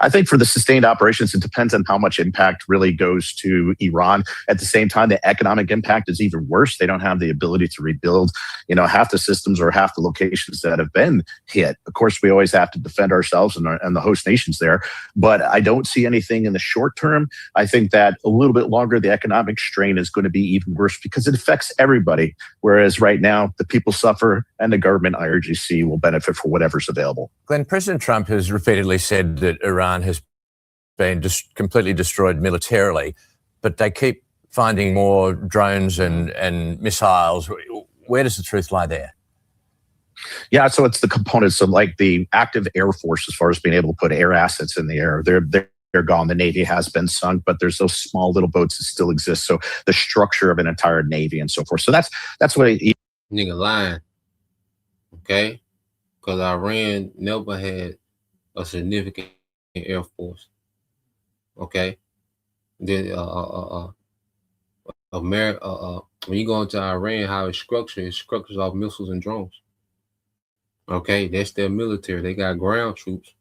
I think for the sustained operations, it depends on how much impact really goes to Iran. At the same time, the economic impact is even worse. They don't have the ability to rebuild, you know, half the systems or half the locations that have been hit. Of course, we always have to defend ourselves and the host nations there. But I don't see anything in the short term. I think that a little bit longer, the economic strain is going to be even worse because it affects everybody. Whereas right now, the people suffer and the government IRGC will benefit for whatever's available. Glenn, President Trump has repeatedly said that Iran has been just completely destroyed militarily, but they keep finding more drones and missiles. Where does the truth lie there? Yeah, so it's the components of like the active Air Force as far as being able to put air assets in the air. They're gone. The Navy has been sunk, but there's those small little boats that still exist. So the structure of an entire Navy and so forth. So that's what nigga lying. Okay? Because Iran never had a significant Air Force. Okay? Then America, when you go into Iran, how it's structured off missiles and drones. Okay, that's their military. They got ground troops,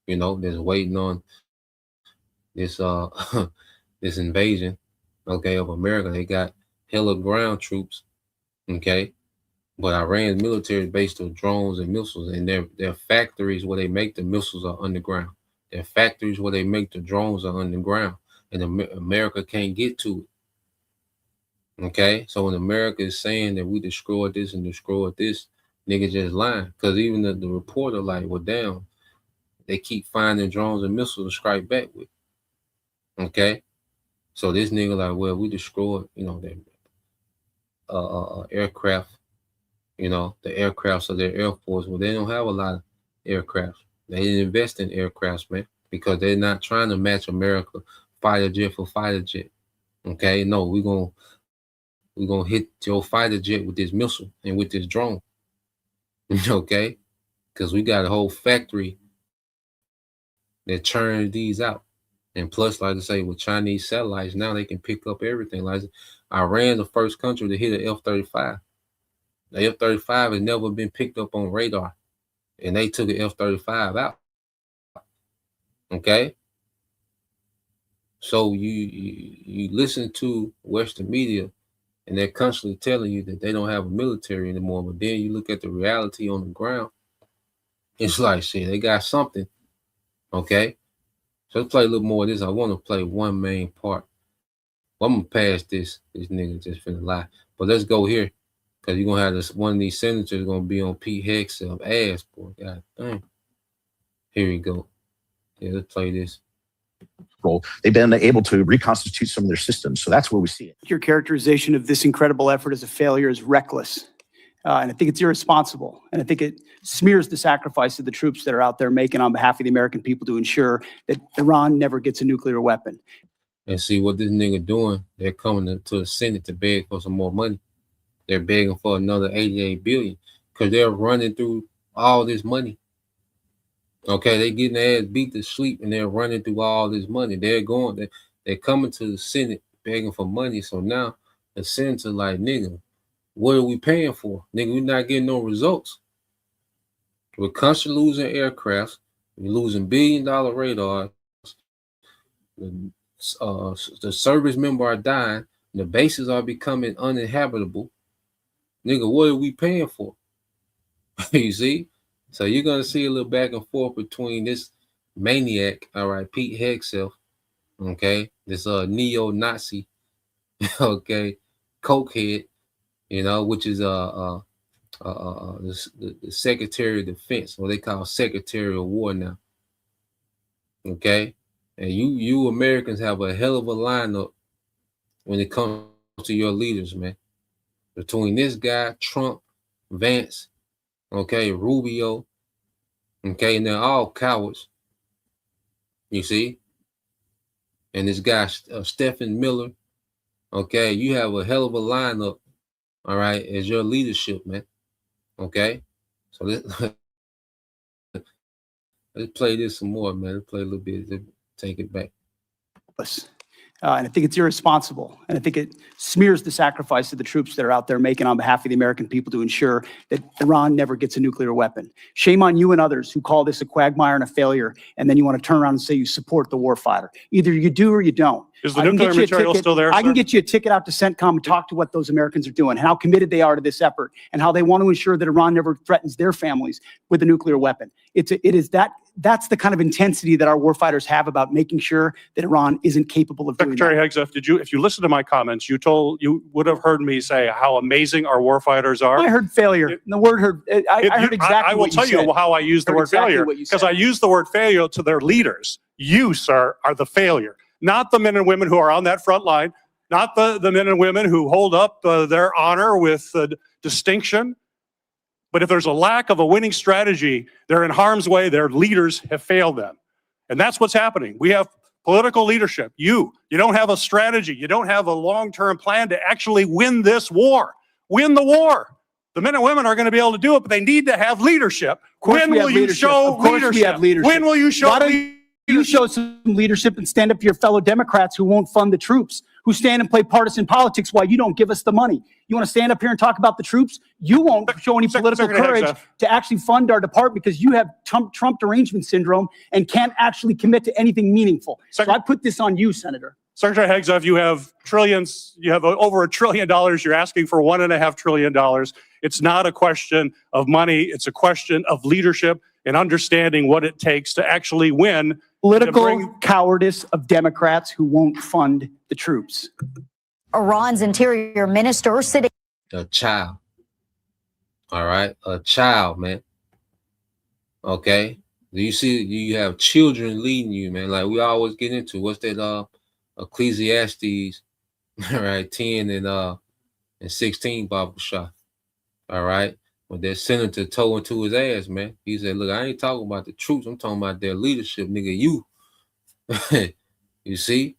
you know, that's waiting on this this invasion, okay, of America. They got hella ground troops, okay. But Iran's military is based on drones and missiles, and their factories where they make the missiles are underground. Their factories where they make the drones are underground, and America can't get to it. Okay, so when America is saying that we destroyed this and destroyed this, nigga just lying. Because even the reporter like, well, damn, they keep finding drones and missiles to strike back with. Okay, so this nigga like, well, we destroyed, you know, their aircraft. You know, the aircrafts of their Air Force. Well, they don't have a lot of aircrafts. They didn't invest in aircrafts, man, because they're not trying to match America fighter jet for fighter jet. Okay, no, we're gonna hit your fighter jet with this missile and with this drone. Okay, because we got a whole factory that churns these out. And plus, like I say, with Chinese satellites, now they can pick up everything. Like Iran's the first country to hit an F-35. The F-35 has never been picked up on radar, and they took an F-35 out. Okay, so you listen to Western media, and they're constantly telling you that they don't have a military anymore. But then you look at the reality on the ground, it's like shit. They got something. Okay, so let's play a little more of this. I want to play one main part. Well, I'm gonna pass this. This nigga just finna lie. But let's go here, because you're gonna have this one of these senators gonna be on Pete Hegseth's ass, boy. God damn. Here we go. Yeah, let's play this. They've been able to reconstitute some of their systems, so that's where we see it. Your characterization of this incredible effort as a failure is reckless. And I think it's irresponsible. And I think it smears the sacrifice of the troops that are out there making on behalf of the American people to ensure that Iran never gets a nuclear weapon. And see what this nigga doing. They're coming to the Senate to beg for some more money. They're begging for another 88 billion because they're running through all this money. Okay, they getting their ass beat to sleep and they're running through all this money. They're coming to the Senate begging for money. So now the senator like, nigga, what are we paying for? Nigga, we're not getting no results. We're constantly losing aircrafts. We're losing billion-dollar radars. The service members are dying. The bases are becoming uninhabitable. Nigga, what are we paying for? You see? So you're going to see a little back and forth between this maniac, all right, Pete Hegseth, okay, this neo-Nazi, okay, cokehead, you know, which is the Secretary of Defense, what they call Secretary of War now, okay? And you Americans have a hell of a lineup when it comes to your leaders, man. Between this guy, Trump, Vance, okay, Rubio, okay, and they're all cowards, you see? And this guy, Stephen Miller, okay, you have a hell of a lineup, all right, as your leadership, man, okay? So let's play this some more, man. Let's play a little bit, let's take it back. And I think it's irresponsible. And I think it smears the sacrifice of the troops that are out there making on behalf of the American people to ensure that Iran never gets a nuclear weapon. Shame on you and others who call this a quagmire and a failure, and then you want to turn around and say you support the warfighter. Either you do or you don't. Is the nuclear material still there, I can sir? get you a ticket out to CENTCOM and talk to what those Americans are doing and how committed they are to this effort and how they want to ensure that Iran never threatens their families with a nuclear weapon. That's the kind of intensity that our warfighters have about making sure that Iran isn't capable of doing that. Secretary Hegseth, if you listen to my comments, you would have heard me say how amazing our warfighters are. I heard failure. The word heard. I heard exactly. I will tell you how I use the word failure, because I use the word failure to their leaders. You, sir, are the failure, not the men and women who are on that front line, not the men and women who hold up their honor with distinction. But if there's a lack of a winning strategy, they're in harm's way. Their leaders have failed them. And that's what's happening. We have political leadership. You don't have a strategy. You don't have a long-term plan to actually win this war. Win the war. The men and women are going to be able to do it, but they need to have leadership. When will you show leadership? When will you show leadership? You show some leadership and stand up to your fellow Democrats who won't fund the troops, who stand and play partisan politics while you don't give us the money. You want to stand up here and talk about the troops? You won't show any political courage to actually fund our department because you have Trump derangement syndrome and can't actually commit to anything meaningful. So I put this on you, Senator. Secretary Hegseth, you have trillions, you have over $1 trillion. You're asking for $1.5 trillion. It's not a question of money. It's a question of leadership and understanding what it takes to actually win. Political cowardice of Democrats who won't fund the troops. Iran's interior minister sitting. A child. All right. A child, man. Okay. Do you see, you have children leading you, man? Like we always get into, what's that, Ecclesiastes, all right, 10 and 16 Bible shot. All right. When that senator told into his ass, man, he said, look, I ain't talking about the troops. I'm talking about their leadership, nigga. You. You see?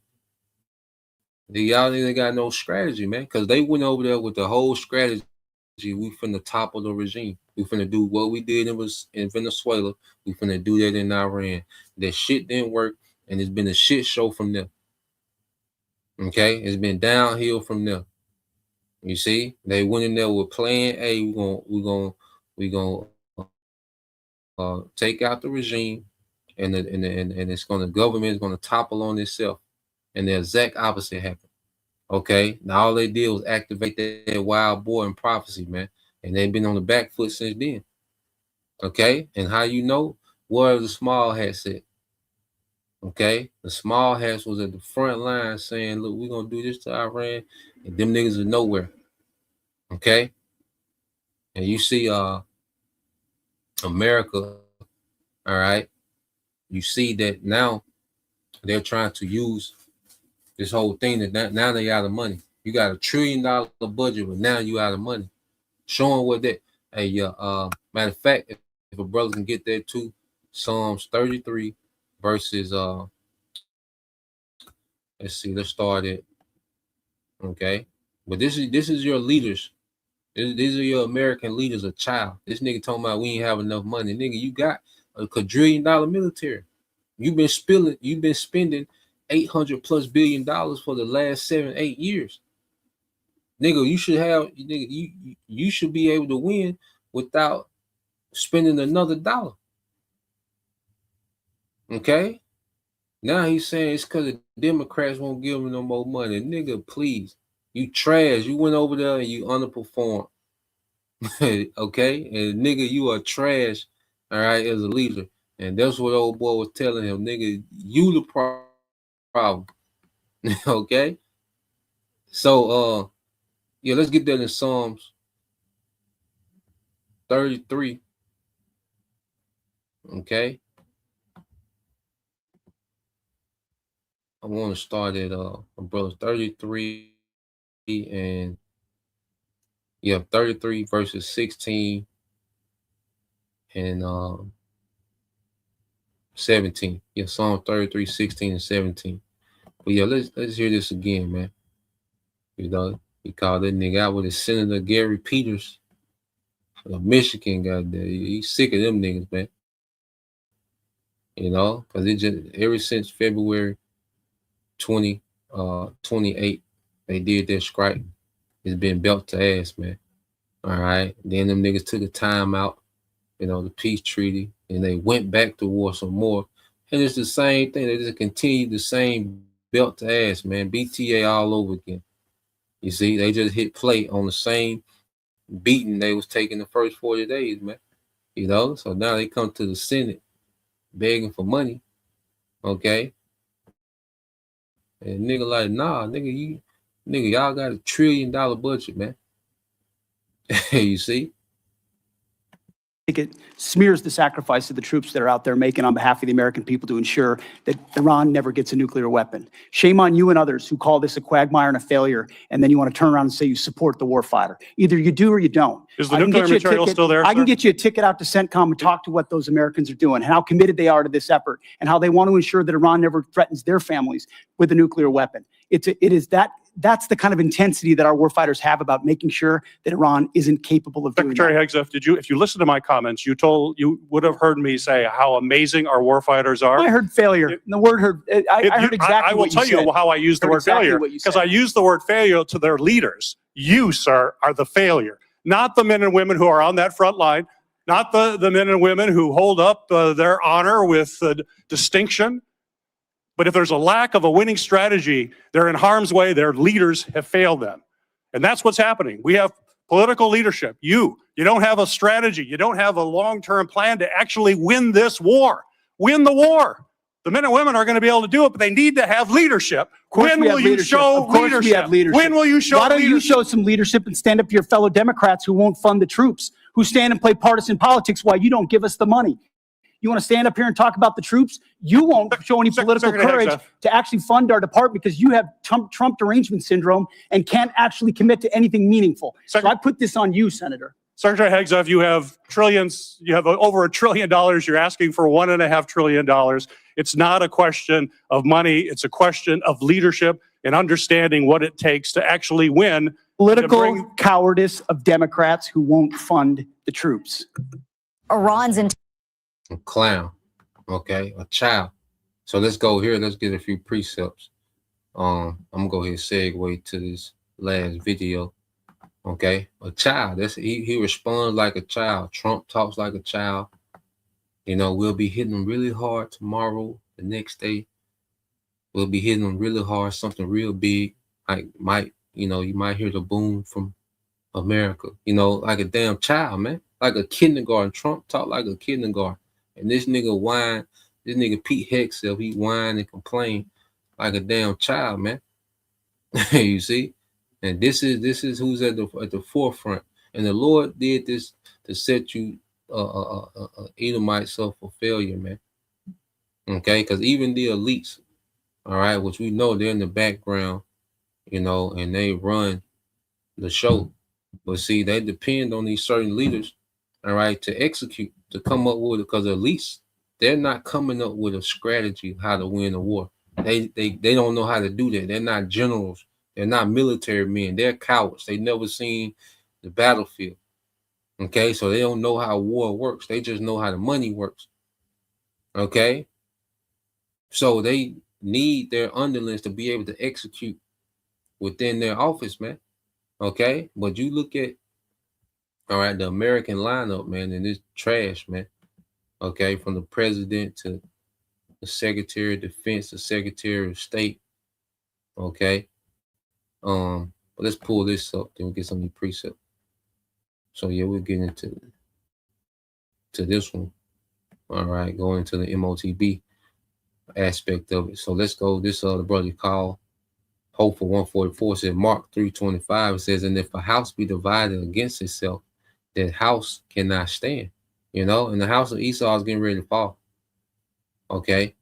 Y'all ain't got no strategy, man, because they went over there with the whole strategy. We finna topple the regime. We finna do what we did in Venezuela. We finna do that in Iran. That shit didn't work, and it's been a shit show from there. Okay? It's been downhill from there. You see, they went in there with plan A. We gonna take out the regime, and it's gonna, government is gonna topple on itself, and the exact opposite happened. Okay, now all they did was activate that wild boy in prophecy, man, and they've been on the back foot since then. Okay, and how you know? Where the small hats at? Okay, the small hats was at the front line saying, "Look, we're gonna do this to Iran," and them niggas are nowhere. Okay. And you see America, all right, you see that now they're trying to use this whole thing that now they out of money. You got $1 trillion budget, but now you out of money. Showing what that, hey, matter of fact, if a brother can get that too, Psalms 33 verses, let's see, let's start it. Okay. But this is your leaders. These are your American leaders, a child. This nigga talking about we ain't have enough money. Nigga, you got a quadrillion-dollar military. You've been spending $800+ billion for the last 7-8 years. Nigga, you should be able to win without spending another dollar. Okay? Now he's saying it's because the Democrats won't give him no more money. Nigga, please. You trash. You went over there and you underperformed. Okay? And nigga, you are trash, all right, as a leader. And that's what old boy was telling him. Nigga, you the problem. Okay? So yeah, let's get that in Psalms 33. Okay. I want to start at brother 33 and yeah, 33 verses 16 and 17. Yeah, Psalm 33, 16 and 17. But yeah, let's hear this again, man. You know, he called that nigga out with his Senator Gary Peters of Michigan. Goddamn, he's sick of them niggas, man. You know, because it just ever since February 28, they did their strike. It's been belt to ass, man. All right. Then them niggas took a time out, you know, the peace treaty, and they went back to war some more. And it's the same thing. They just continue the same belt to ass, man. BTA all over again. You see, they just hit play on the same beating they was taking the first 40 days, man. You know, so now they come to the Senate begging for money. Okay. And nigga like, nah, nigga, y'all got $1 trillion budget, man. You see? It smears the sacrifice of the troops that are out there making on behalf of the American people to ensure that Iran never gets a nuclear weapon. Shame on you and others who call this a quagmire and a failure, and then you want to turn around and say you support the warfighter. Either you do or you don't. Is the nuclear material still there, I can sir? get you a ticket out to CENTCOM and talk to what those Americans are doing, and how committed they are to this effort, and how they want to ensure that Iran never threatens their families with a nuclear weapon. That's the kind of intensity that our warfighters have about making sure that Iran isn't capable of doing that. Secretary Hegseth, if you listen to my comments, you would have heard me say how amazing our warfighters are. I heard failure. The word heard. I heard exactly. I will tell you how I use the word failure, because I use the word failure to their leaders. You, sir, are the failure, not the men and women who are on that front line, not the men and women who hold up their honor with distinction. But if there's a lack of a winning strategy, they're in harm's way. Their leaders have failed them. And that's what's happening. We have political leadership. You don't have a strategy. You don't have a long-term plan to actually win this war. Win the war. The men and women are going to be able to do it, but they need to have leadership. When will you show leadership? When will you show leadership? Why don't you show some leadership and stand up to your fellow Democrats who won't fund the troops, who stand and play partisan politics while you don't give us the money? You want to stand up here and talk about the troops? You won't show any political courage to actually fund our department because you have Trump derangement syndrome and can't actually commit to anything meaningful. So I put this on you, Senator. Secretary Hegseth, you have trillions. You have over $1 trillion. You're asking for $1.5 trillion. It's not a question of money. It's a question of leadership and understanding what it takes to actually win. Political cowardice of Democrats who won't fund the troops. Iran's a clown, okay, a child. So let's go here. Let's get a few precepts. I'm gonna go ahead and segue to this last video. Okay, a child. He responds like a child. Trump talks like a child. You know, we'll be hitting them really hard tomorrow. The next day, we'll be hitting them really hard. Something real big. You might hear the boom from America. You know, like a damn child, man. Like a kindergarten. Trump talk like a kindergarten. And this nigga Pete Hegseth, he whine and complain like a damn child, man. You see? And this is who's at the forefront. And the Lord did this to set you Edomites up for failure, man. Okay, because even the elites, all right, which we know they're in the background, and they run the show. But see, they depend on these certain leaders, all right, to execute, to come up with it. Because at least they're not coming up with a strategy how to win a war. They don't know how to do that. They're not generals. They're not military men. They're cowards. They never seen the battlefield. Okay, so they don't know how war works. They just know how the money works. Okay, so they need their underlings to be able to execute within their office, man. Okay, but you look at, all right, the American lineup, man, and it's trash, man. Okay, from the president to the Secretary of Defense, the Secretary of State. Okay, but let's pull this up, then we'll get some of the precepts. So yeah, we'll get into this one. All right, going to the M.O.T.B aspect of it. So let's go. This the brother called Hopeful 144 said Mark 3:25 says, and if a house be divided against itself, that house cannot stand. And the house of Esau is getting ready to fall. Okay,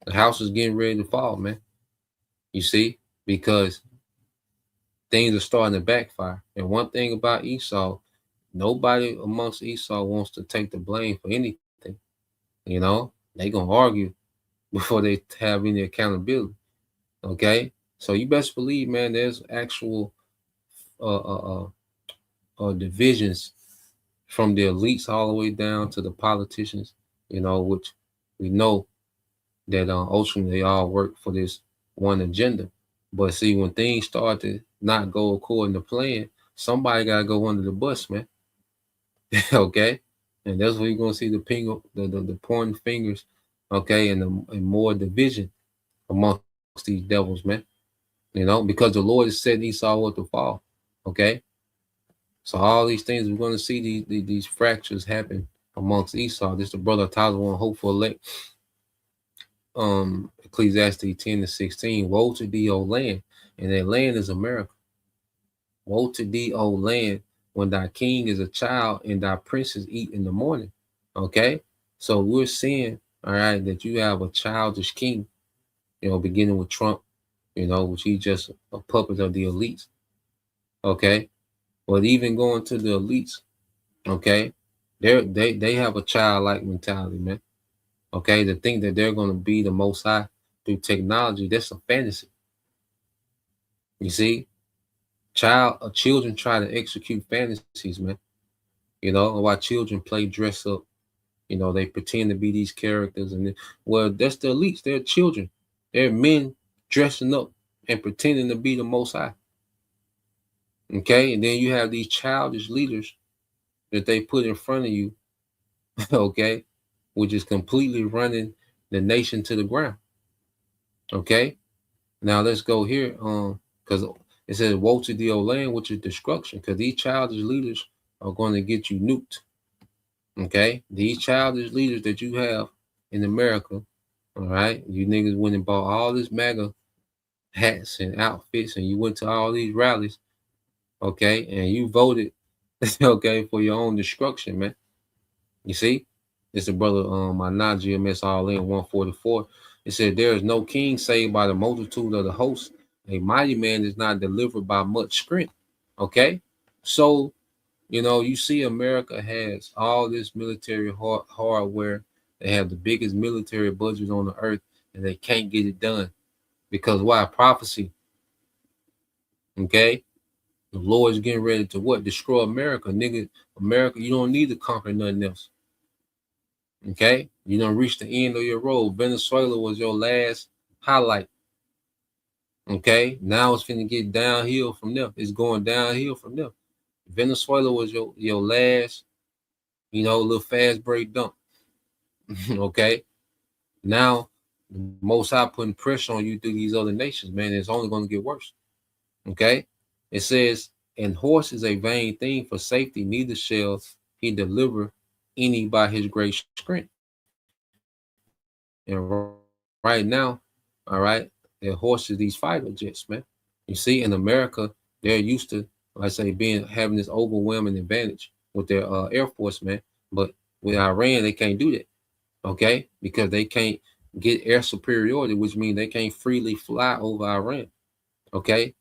the house is getting ready to fall, man. You see, because things are starting to backfire. And one thing about Esau, nobody amongst Esau wants to take the blame for anything. They gonna argue before they have any accountability. Okay, so you best believe, man, there's actual divisions from the elites all the way down to the politicians. Which we know that ultimately they all work for this one agenda. But see, when things start to not go according to plan, somebody gotta go under the bus, man. Okay, and that's where you're gonna see the pointing fingers, okay, and more division amongst these devils, man. Because the Lord is setting Esau up to fall. Okay, so all these things we're gonna see these fractures happen amongst Esau. This is the brother Tyler one hopeful elect. Ecclesiastes 10:16. Woe to thee, O land, and that land is America. Woe to thee, O land, when thy king is a child and thy princes eat in the morning. Okay, so we're seeing, all right, that you have a childish king, beginning with Trump, which he's just a puppet of the elites. Okay, but even going to the elites, okay, they have a childlike mentality, man. Okay, to think that they're going to be the Most High through technology, that's a fantasy. You see, children try to execute fantasies, man. Why children play dress up. They pretend to be these characters, and that's the elites. They're children. They're men dressing up and pretending to be the Most High. Okay, and then you have these childish leaders that they put in front of you, okay, which is completely running the nation to the ground. Okay, now let's go here, because it says woe to the old land, which is destruction, because these childish leaders are going to get you nuked. Okay, these childish leaders that you have in America, all right, you niggas went and bought all this MAGA hats and outfits, and you went to all these rallies, okay, and you voted, okay, for your own destruction, man. You see, it's a brother, my GMS all in 144. It said, there is no king saved by the multitude of the host. A mighty man is not delivered by much strength. Okay, so you see America has all this military hardware. They have the biggest military budget on the earth, and they can't get it done because why? Prophecy. Okay, the Lord is getting ready to what? Destroy America, nigga. America, you don't need to conquer nothing else. Okay, you don't reach the end of your road. Venezuela was your last highlight. Okay, now it's finna get downhill from there. It's going downhill from there. Venezuela was your last, little fast break dump. Okay, now the Most High putting pressure on you through these other nations, man. It's only going to get worse. Okay, it says, and horse is a vain thing for safety, neither shall he deliver any by his great strength. And right now, all right, they're horses, these fighter jets, man. You see, in America, They're used to, like I say, having this overwhelming advantage with their Air Force, man. But with Iran, they can't do that, okay? Because they can't get air superiority, which means they can't freely fly over Iran, okay?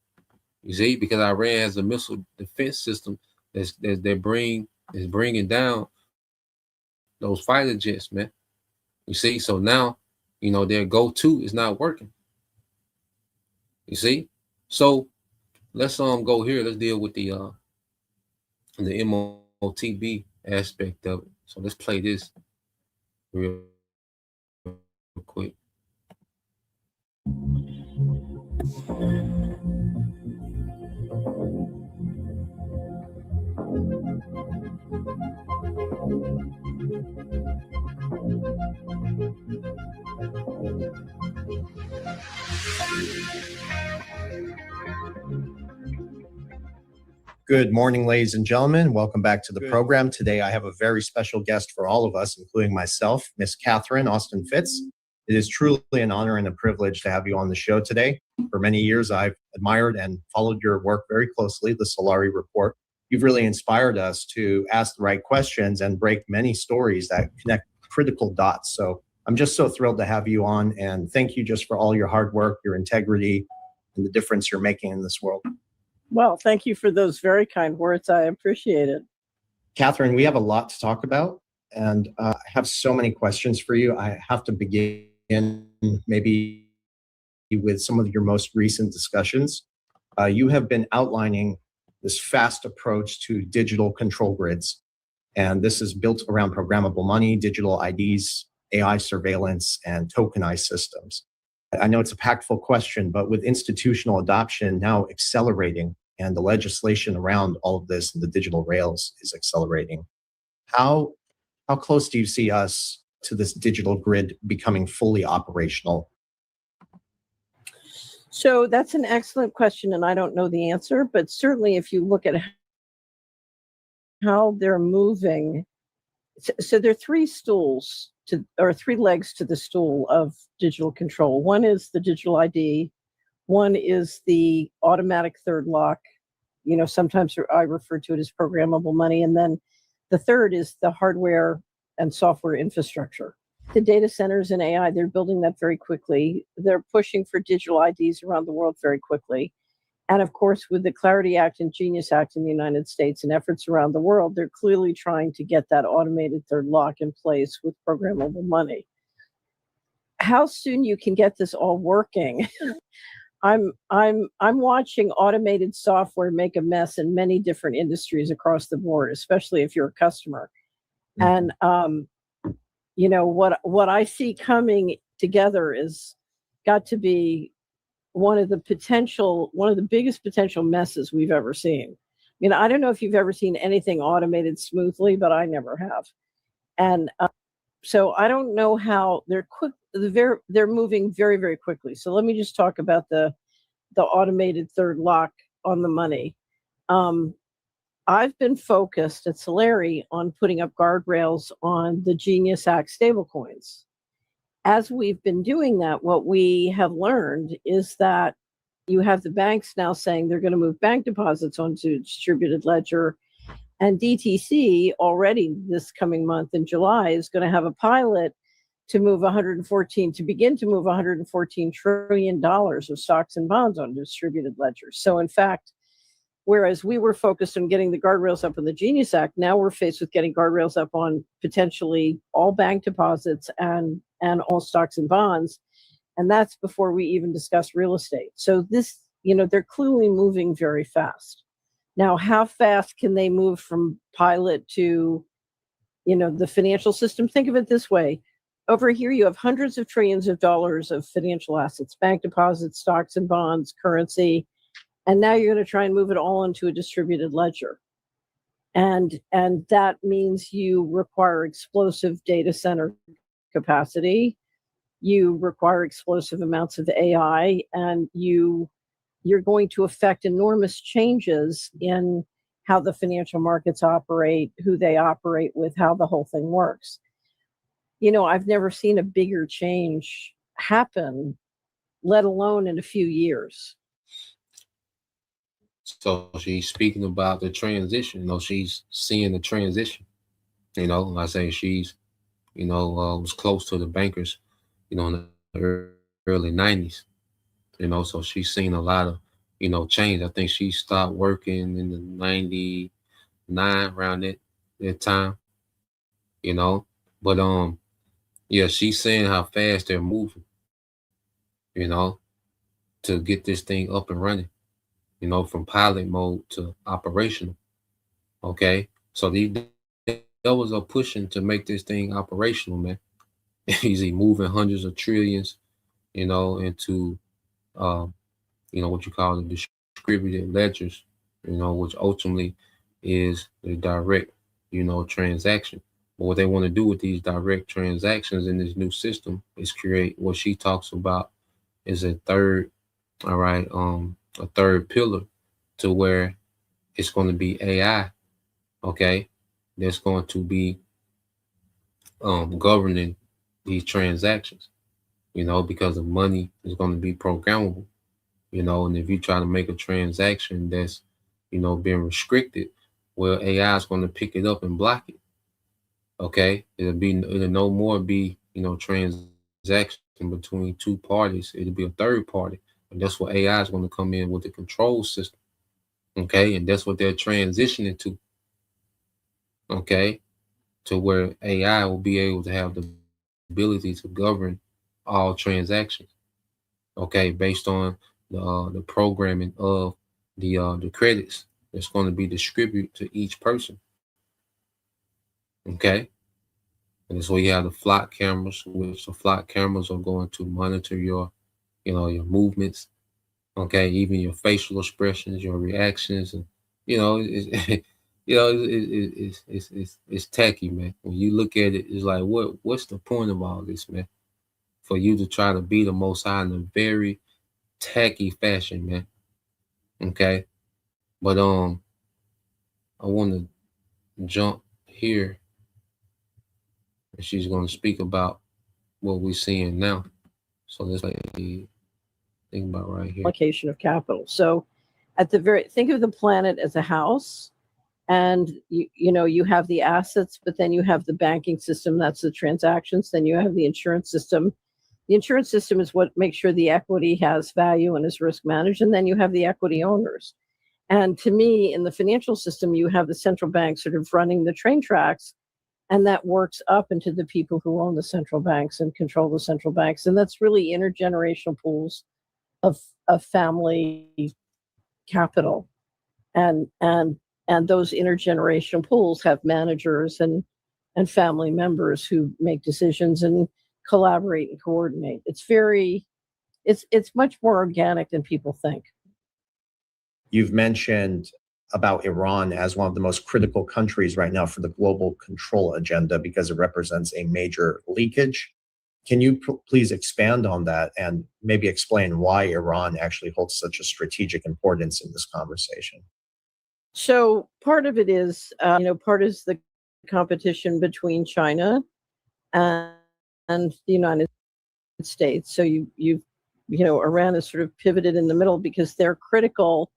You see, because Iran has a missile defense system is bringing down those fighter jets, man. You see, so now, their go-to is not working. You see, so let's go here. Let's deal with the M.O.T.B aspect of it. So let's play this real quick. Good morning, ladies and gentlemen. Welcome back to the program. Today, I have a very special guest for all of us, including myself, Miss Catherine Austin Fitz. It is truly an honor and a privilege to have you on the show today. For many years, I've admired and followed your work very closely, the Solari Report. You've really inspired us to ask the right questions and break many stories that connect critical dots. So I'm just so thrilled to have you on, and thank you just for all your hard work, your integrity, and the difference you're making in this world. Well, thank you for those very kind words. I appreciate it. Catherine, we have a lot to talk about, and I have so many questions for you. I have to begin maybe with some of your most recent discussions. You have been outlining this fast approach to digital control grids, and this is built around programmable money, digital IDs, AI surveillance, and tokenized systems. I know it's a impactful question, but with institutional adoption now accelerating and the legislation around all of this, the digital rails is accelerating, how close do you see us to this digital grid becoming fully operational? So that's an excellent question, and I don't know the answer, but certainly if you look at how they're moving, so there are three legs to the stool of digital control. One is the digital ID. One is the automatic third lock. Sometimes I refer to it as programmable money. And then the third is the hardware and software infrastructure. The data centers and AI, they're building that very quickly. They're pushing for digital IDs around the world very quickly. And of course, with the Clarity Act and Genius Act in the United States and efforts around the world, they're clearly trying to get that automated third lock in place with programmable money. How soon you can get this all working? I'm watching automated software make a mess in many different industries across the board, especially if you're a customer. And what I see coming together is got to be one of the biggest potential messes we've ever seen. I don't know if you've ever seen anything automated smoothly, but I never have. And so I don't know how they're quick. They're moving very, very quickly. So let me just talk about the automated third lock on the money. I've been focused at Solari on putting up guardrails on the Genius Act stablecoins. As we've been doing that, what we have learned is that you have the banks now saying they're going to move bank deposits onto distributed ledger. And DTC already this coming month in July is going to have a pilot to begin to move $114 trillion of stocks and bonds on distributed ledgers. So in fact, whereas we were focused on getting the guardrails up on the Genius Act, now we're faced with getting guardrails up on potentially all bank deposits and all stocks and bonds. And that's before we even discuss real estate. So this, they're clearly moving very fast. Now, how fast can they move from pilot to, the financial system? Think of it this way. Over here, you have hundreds of trillions of dollars of financial assets, bank deposits, stocks and bonds, currency. And now you're going to try and move it all into a distributed ledger. And that means you require explosive data center capacity. You require explosive amounts of AI, and you're going to affect enormous changes in how the financial markets operate, who they operate with, how the whole thing works. I've never seen a bigger change happen, let alone in a few years. So she's speaking about the transition. She's seeing the transition. I say she's, was close to the bankers, in the early 90s. So she's seen a lot of, change. I think she stopped working in the 99 around that time, you know. But yeah, she's seeing how fast they're moving, you know, to get this thing up and running, from pilot mode to operational. Okay. So these devils are pushing to make this thing operational, man. Easy moving hundreds of trillions, into what you call the distributed ledgers, which ultimately is the direct, transaction. But what they want to do with these direct transactions in this new system is create what she talks about is a third, all right, a third pillar to where it's going to be AI, okay, that's going to be governing these transactions, because the money is going to be programmable, and if you try to make a transaction that's, being restricted, well, AI is going to pick it up and block it. Okay. It'll no more be, transaction between two parties. It'll be a third party. And that's what AI is going to come in with the control system. Okay. And that's what they're transitioning to. Okay. To where AI will be able to have the ability to govern all transactions. Okay. Based on the programming of the credits that's going to be distributed to each person. Okay. And that's where you have the flock cameras, which the flock cameras are going to monitor your, your movements. Okay. Even your facial expressions, your reactions, and, it's, it's tacky, man. When you look at it, it's like, what's the point of all this, man? For you to try to be the Most High in a very tacky fashion, man. Okay. But I want to jump here, and she's going to speak about what we're seeing now. So let's think about right here. Allocation of capital. So think of the planet as a house, and you have the assets, but then you have the banking system, that's the transactions, then you have the insurance system. The insurance system is what makes sure the equity has value and is risk managed, and then you have the equity owners. And to me, in the financial system, you have the central bank sort of running the train tracks, and that works up into the people who own the central banks and control the central banks. And that's really intergenerational pools of family capital. And those intergenerational pools have managers and family members who make decisions and collaborate and coordinate. It's much more organic than people think. You've mentioned about Iran as one of the most critical countries right now for the global control agenda because it represents a major leakage. Can you please expand on that and maybe explain why Iran actually holds such a strategic importance in this conversation? So part of it is, part is the competition between China and the United States. So Iran is sort of pivoted in the middle because they're critical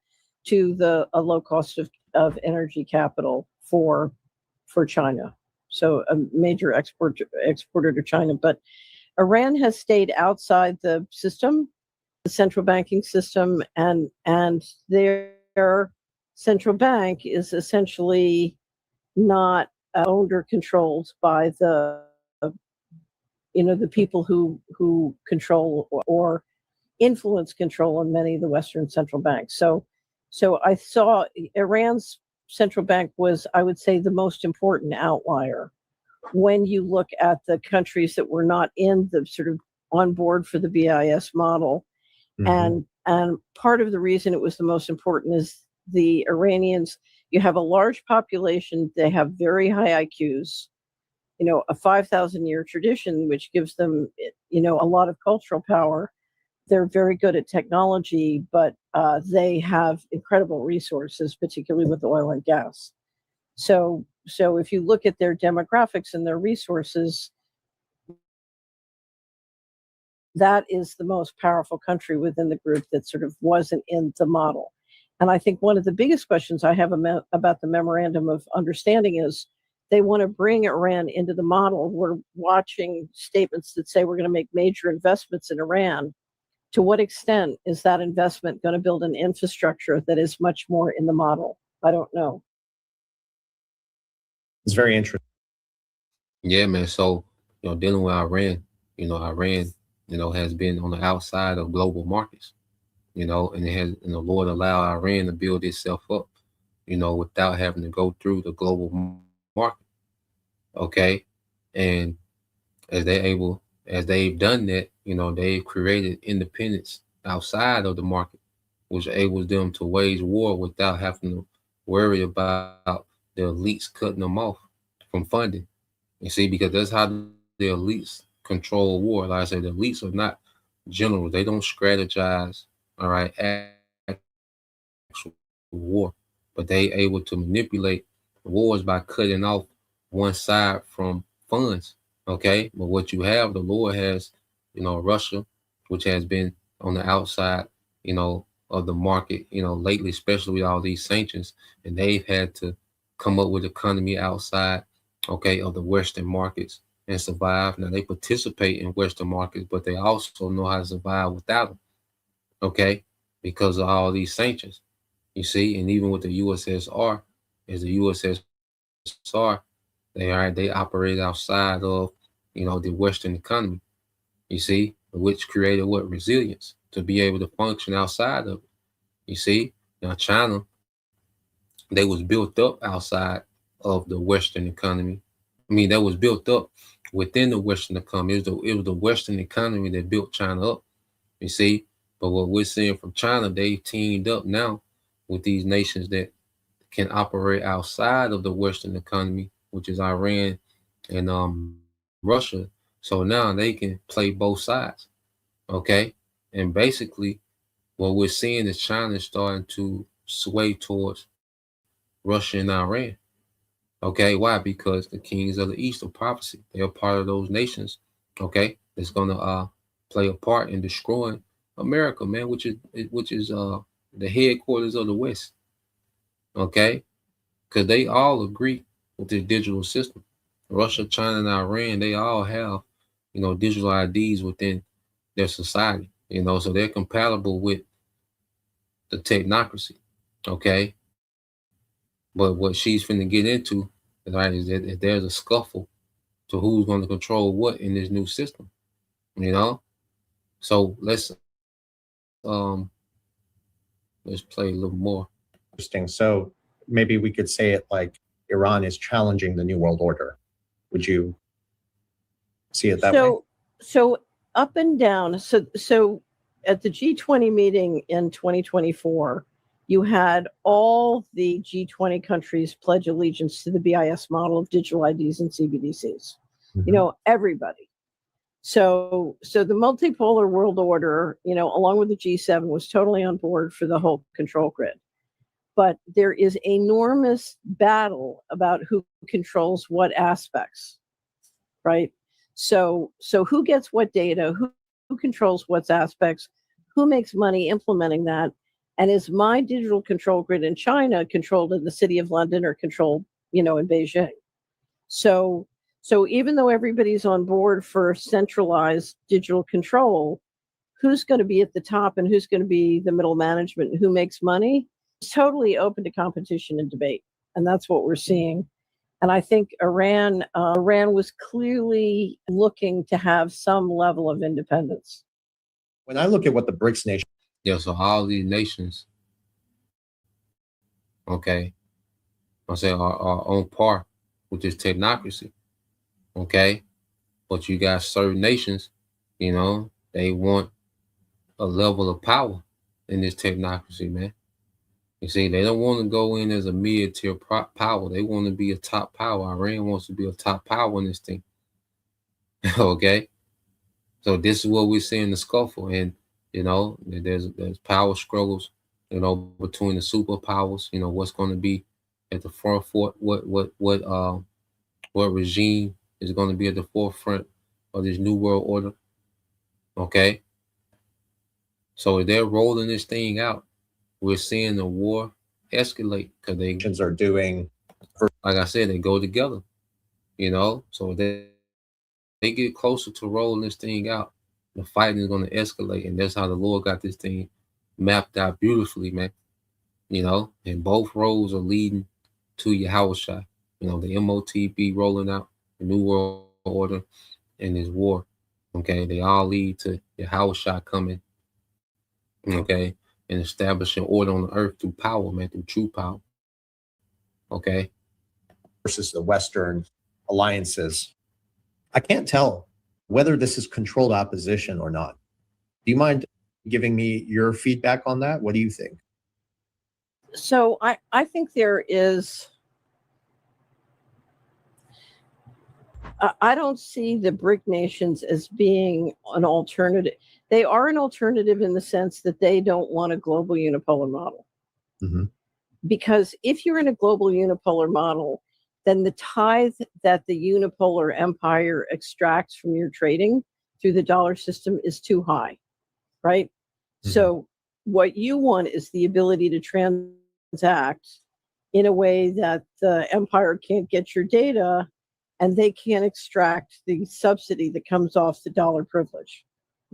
to a low cost of energy capital for China. So a major exporter to China. But Iran has stayed outside the system, the central banking system, and their central bank is essentially not owned or controlled by the people who control or influence control in many of the Western central banks. So I saw Iran's central bank was, I would say, the most important outlier when you look at the countries that were not in the sort of on board for the BIS model. Mm-hmm. And part of the reason it was the most important is the Iranians, you have a large population, they have very high IQs, a 5,000-year tradition, which gives them, a lot of cultural power. They're very good at technology, but they have incredible resources, particularly with oil and gas. So if you look at their demographics and their resources, that is the most powerful country within the group that sort of wasn't in the model. And I think one of the biggest questions I have about the memorandum of understanding is they want to bring Iran into the model. We're watching statements that say we're going to make major investments in Iran. To what extent is that investment going to build an infrastructure that is much more in the model? I don't know. It's very interesting. Yeah, man. So, dealing with Iran, Iran, has been on the outside of global markets, and and the Lord allowed Iran to build itself up, without having to go through the global market. Okay. And as they've done that, they've created independence outside of the market, which enables them to wage war without having to worry about the elites cutting them off from funding. You see, because that's how the elites control war. Like I said, the elites are not generals. They don't strategize, all right, actual war, but they able to manipulate wars by cutting off one side from funds. Okay, but what you have, the Lord has, Russia, which has been on the outside, of the market, lately, especially with all these sanctions, and they've had to come up with economy outside, okay, of the Western markets and survive. Now they participate in Western markets, but they also know how to survive without them, okay, because of all these sanctions. You see, and even with the USSR, as the USSR, they operate outside of, the Western economy. You see, which created what resilience to be able to function outside of it. You see, now China, they was built up outside of the Western economy. I mean, that was built up within the Western economy. It was the Western economy that built China up. You see, but what we're seeing from China, they teamed up now with these nations that can operate outside of the Western economy, which is Iran and Russia. So now they can play both sides. Okay. And basically, what we're seeing is China is starting to sway towards Russia and Iran. Okay. Why? Because the kings of the East of prophecy, they are part of those nations. Okay. That's gonna play a part in destroying America, man, which is the headquarters of the West. Okay. Because they all agree with the digital system. Russia, China, and Iran, they all have, digital IDs within their society, so they're compatible with the technocracy. Okay. But what she's finna get into, right, is that there's a scuffle to who's going to control what in this new system, So um let's play a little more. Interesting. So maybe we could say it like Iran is challenging the New World Order. Would you see it that way? So up and down. So at the G20 meeting in 2024, you had all the G20 countries pledge allegiance to the BIS model of digital IDs and CBDCs. Everybody. So the multipolar world order, along with the G7, was totally on board for the whole control grid. But there is enormous battle about who controls what aspects, right? So who gets what data, who controls what aspects, who makes money implementing that, and is my digital control grid in China controlled in the city of London or controlled, in Beijing? So even though everybody's on board for centralized digital control, who's going to be at the top and who's going to be the middle management and who makes money? It's totally open to competition and debate. And that's what we're seeing. And I think Iran was clearly looking to have some level of independence. When I look at what the BRICS nations. Yeah, so all these nations, okay, I say are on par with this technocracy. Okay. But you got certain nations, they want a level of power in this technocracy, man. You see, they don't want to go in as a mid-tier power. They want to be a top power. Iran wants to be a top power in this thing. Okay. So this is what we're seeing the scuffle. And, there's power struggles, between the superpowers, what's going to be at the forefront, what regime is going to be at the forefront of this new world order. Okay. So they're rolling this thing out, we're seeing the war escalate because they are doing, like I said, they go together, so they get closer to rolling this thing out. The fighting is going to escalate, and that's how the Lord got this thing mapped out beautifully, man. And both roads are leading to Yahushua. The M.O.T.B rolling out, the New World Order, and this war. Okay, they all lead to Yahushua coming. Okay, and establishing order on the earth through power, man, through true power. Okay. versus the Western alliances. I can't tell whether this is controlled opposition or not. Do you mind giving me your feedback on that? What do you think? So I think there is, I don't see the BRIC nations as being an alternative. They are an alternative in the sense that they don't want a global unipolar model. Mm-hmm. Because if you're in a global unipolar model, then the tithe that the unipolar empire extracts from your trading through the dollar system is too high, right? Mm-hmm. So what you want is the ability to transact in a way that the empire can't get your data and they can't extract the subsidy that comes off the dollar privilege.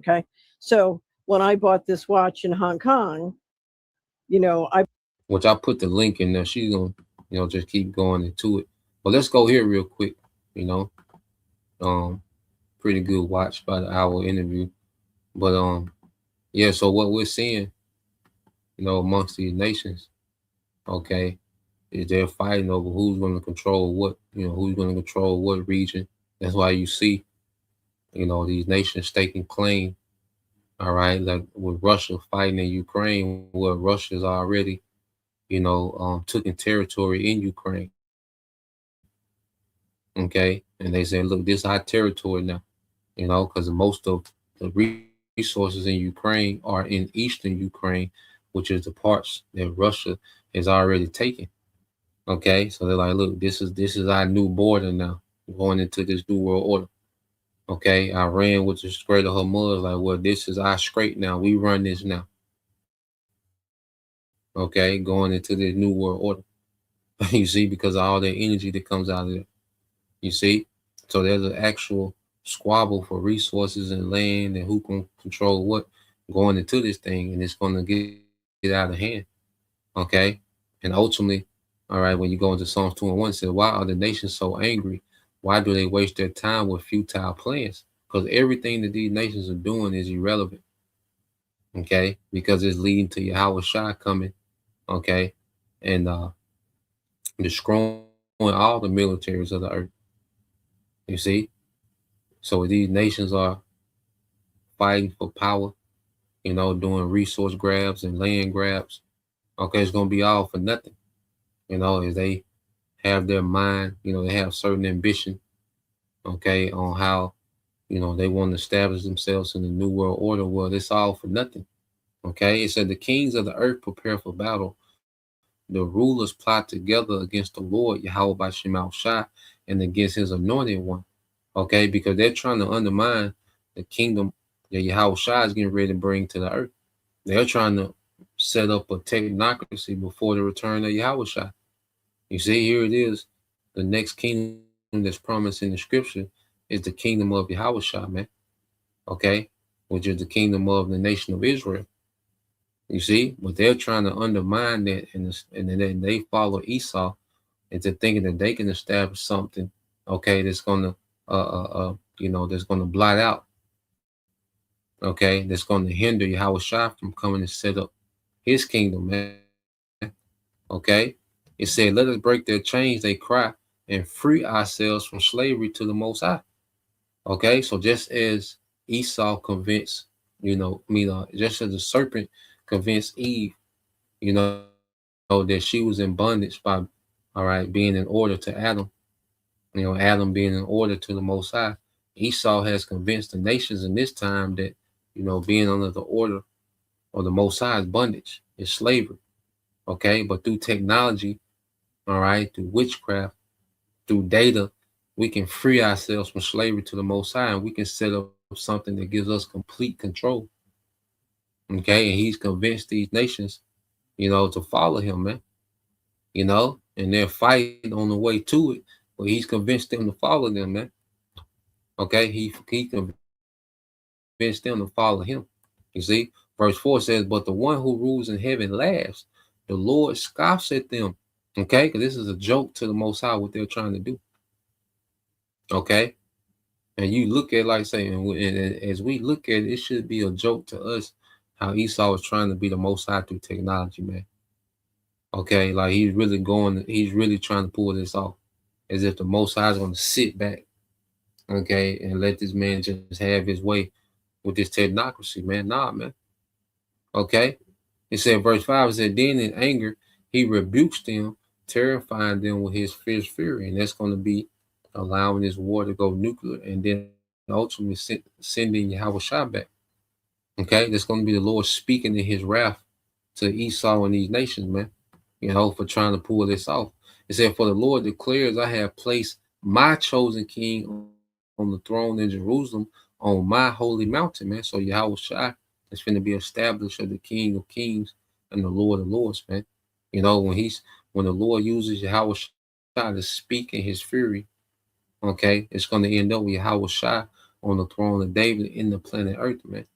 Okay. So when I bought this watch in Hong Kong, which I put the link in there. She's gonna, just keep going into it. But let's go here real quick. Pretty good watch, about an hour interview. But yeah. So what we're seeing, amongst these nations, okay, is they're fighting over who's going to control what. Who's going to control what region. That's why you see, these nations staking claim. All right, like with Russia fighting in Ukraine, where Russia's already taking territory in Ukraine. Okay. And they say, look, this is our territory now, because most of the resources in Ukraine are in eastern Ukraine, which is the parts that Russia has already taken. Okay. So they're like, look, this is our new border now, going into this new world order. Okay. Iran, which is Strait of Hormuz, like, well, this is our strait now. We run this now. Okay. Going into this new world order. You see, because of all the energy that comes out of it. You see? So there's an actual squabble for resources and land and who can control what going into this thing, and it's going to get out of hand. Okay? And ultimately, all right, when you go into Psalms 2:1, it says, why are the nations so angry? Why do they waste their time with futile plans? Because everything that these nations are doing is irrelevant. Okay? Because it's leading to Yahushua coming. Okay? And destroying all the militaries of the earth. You see? So these nations are fighting for power, doing resource grabs and land grabs. Okay, it's going to be all for nothing, as they have their mind, they have certain ambition, okay, on how, they want to establish themselves in the New World Order. Well, it's all for nothing, okay? It said the kings of the earth prepare for battle. The rulers plot together against the Lord, Yahweh by Shemal Shah, and against his anointed one. Okay, because they're trying to undermine the kingdom that Yahushua is getting ready to bring to the earth. They're trying to set up a technocracy before the return of Yahushua. You see, here it is. The next kingdom that's promised in the scripture is the kingdom of Yahushua, man. Okay, which is the kingdom of the nation of Israel. You see, but they're trying to undermine that, and then they follow Esau into thinking that they can establish something, okay, that's gonna that's going to blot out, okay, that's going to hinder Yahushua from coming to set up his kingdom, man. Okay, it said, let us break their chains, they cry, and free ourselves from slavery to the Most High. Okay, so just as Esau convinced, just as the serpent convinced Eve, that she was in bondage by, all right, being in order to Adam. Adam being in order to the Most High. Esau has convinced the nations in this time that, being under the order of the Most High is bondage, is slavery. Okay, but through technology, all right, through witchcraft, through data, we can free ourselves from slavery to the Most High, and we can set up something that gives us complete control. Okay, and he's convinced these nations, to follow him, man. And they're fighting on the way to it, but he's convinced them to follow them, man. Okay, he convinced them to follow him. You see, verse 4 says, "But the one who rules in heaven laughs. The Lord scoffs at them." Okay, because this is a joke to the Most High, what they're trying to do. Okay, and you look at, like saying, and as we look at it, it should be a joke to us how Esau is trying to be the Most High through technology, man. Okay, like he's really trying to pull this off, as if the Most High is going to sit back, okay, and let this man just have his way with this technocracy, man. Nah, man. Okay, it said, verse 5, it said, "Then in anger he rebukes them, terrifying them with his fierce fury," and that's going to be allowing this war to go nuclear, and then ultimately sending Yahushua back. Okay, that's going to be the Lord speaking in his wrath to Esau and these nations, man. For trying to pull this off. It said, "For the Lord declares, I have placed my chosen king on the throne in Jerusalem, on my holy mountain," man. So Yahushua is going to be established as the King of Kings and the Lord of Lords, man. When the Lord uses Yahushua to speak in his fury, okay, it's going to end up with Yahushua on the throne of David in the planet Earth, man.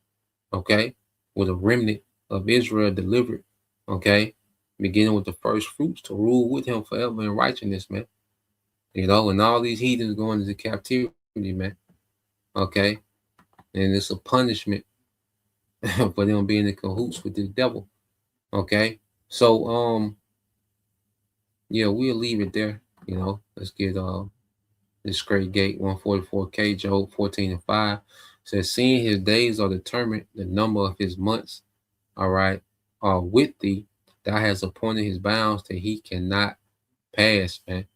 Okay, with a remnant of Israel delivered, okay, beginning with the first fruits to rule with him forever in righteousness, man. And all these heathens going into captivity, man. Okay, and it's a punishment for them being in cahoots with the devil. Okay, so yeah, we'll leave it there. Let's get this great gate 144K, Job 14:5 says, "Seeing his days are determined, the number of his months, all right, are with thee. Thou hast appointed his bounds that he cannot pass," man.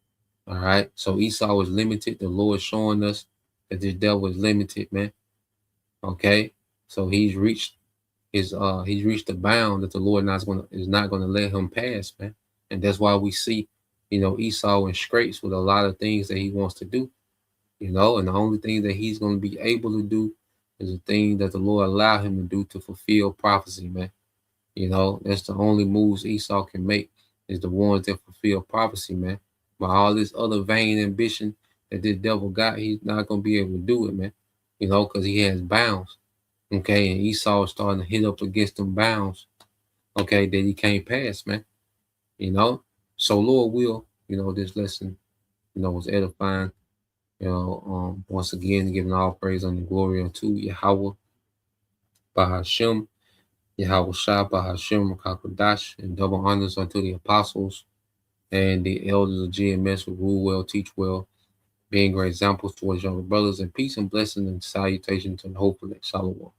All right. So Esau is limited. The Lord showing us that this devil is limited, man. Okay. So he's reached the bound that the Lord is not gonna let him pass, man. And that's why we see, Esau in scrapes with a lot of things that he wants to do. And the only thing that he's gonna be able to do is the thing that the Lord allowed him to do to fulfill prophecy, man. That's the only moves Esau can make, is the ones that fulfill prophecy, man. But all this other vain ambition that this devil got, he's not going to be able to do it, man. Because he has bounds. Okay, and Esau is starting to hit up against them bounds, okay, that he can't pass, man. So Lord will, this lesson, was edifying. Once again, giving all praise and glory unto Yahweh, Bahashem, Yahweh Shah, Bahashem, Kakodash, and double honors unto the apostles and the elders of GMS who rule well, teach well, being great examples towards younger brothers, and peace and blessing and salutation to the hopeful. Shalom.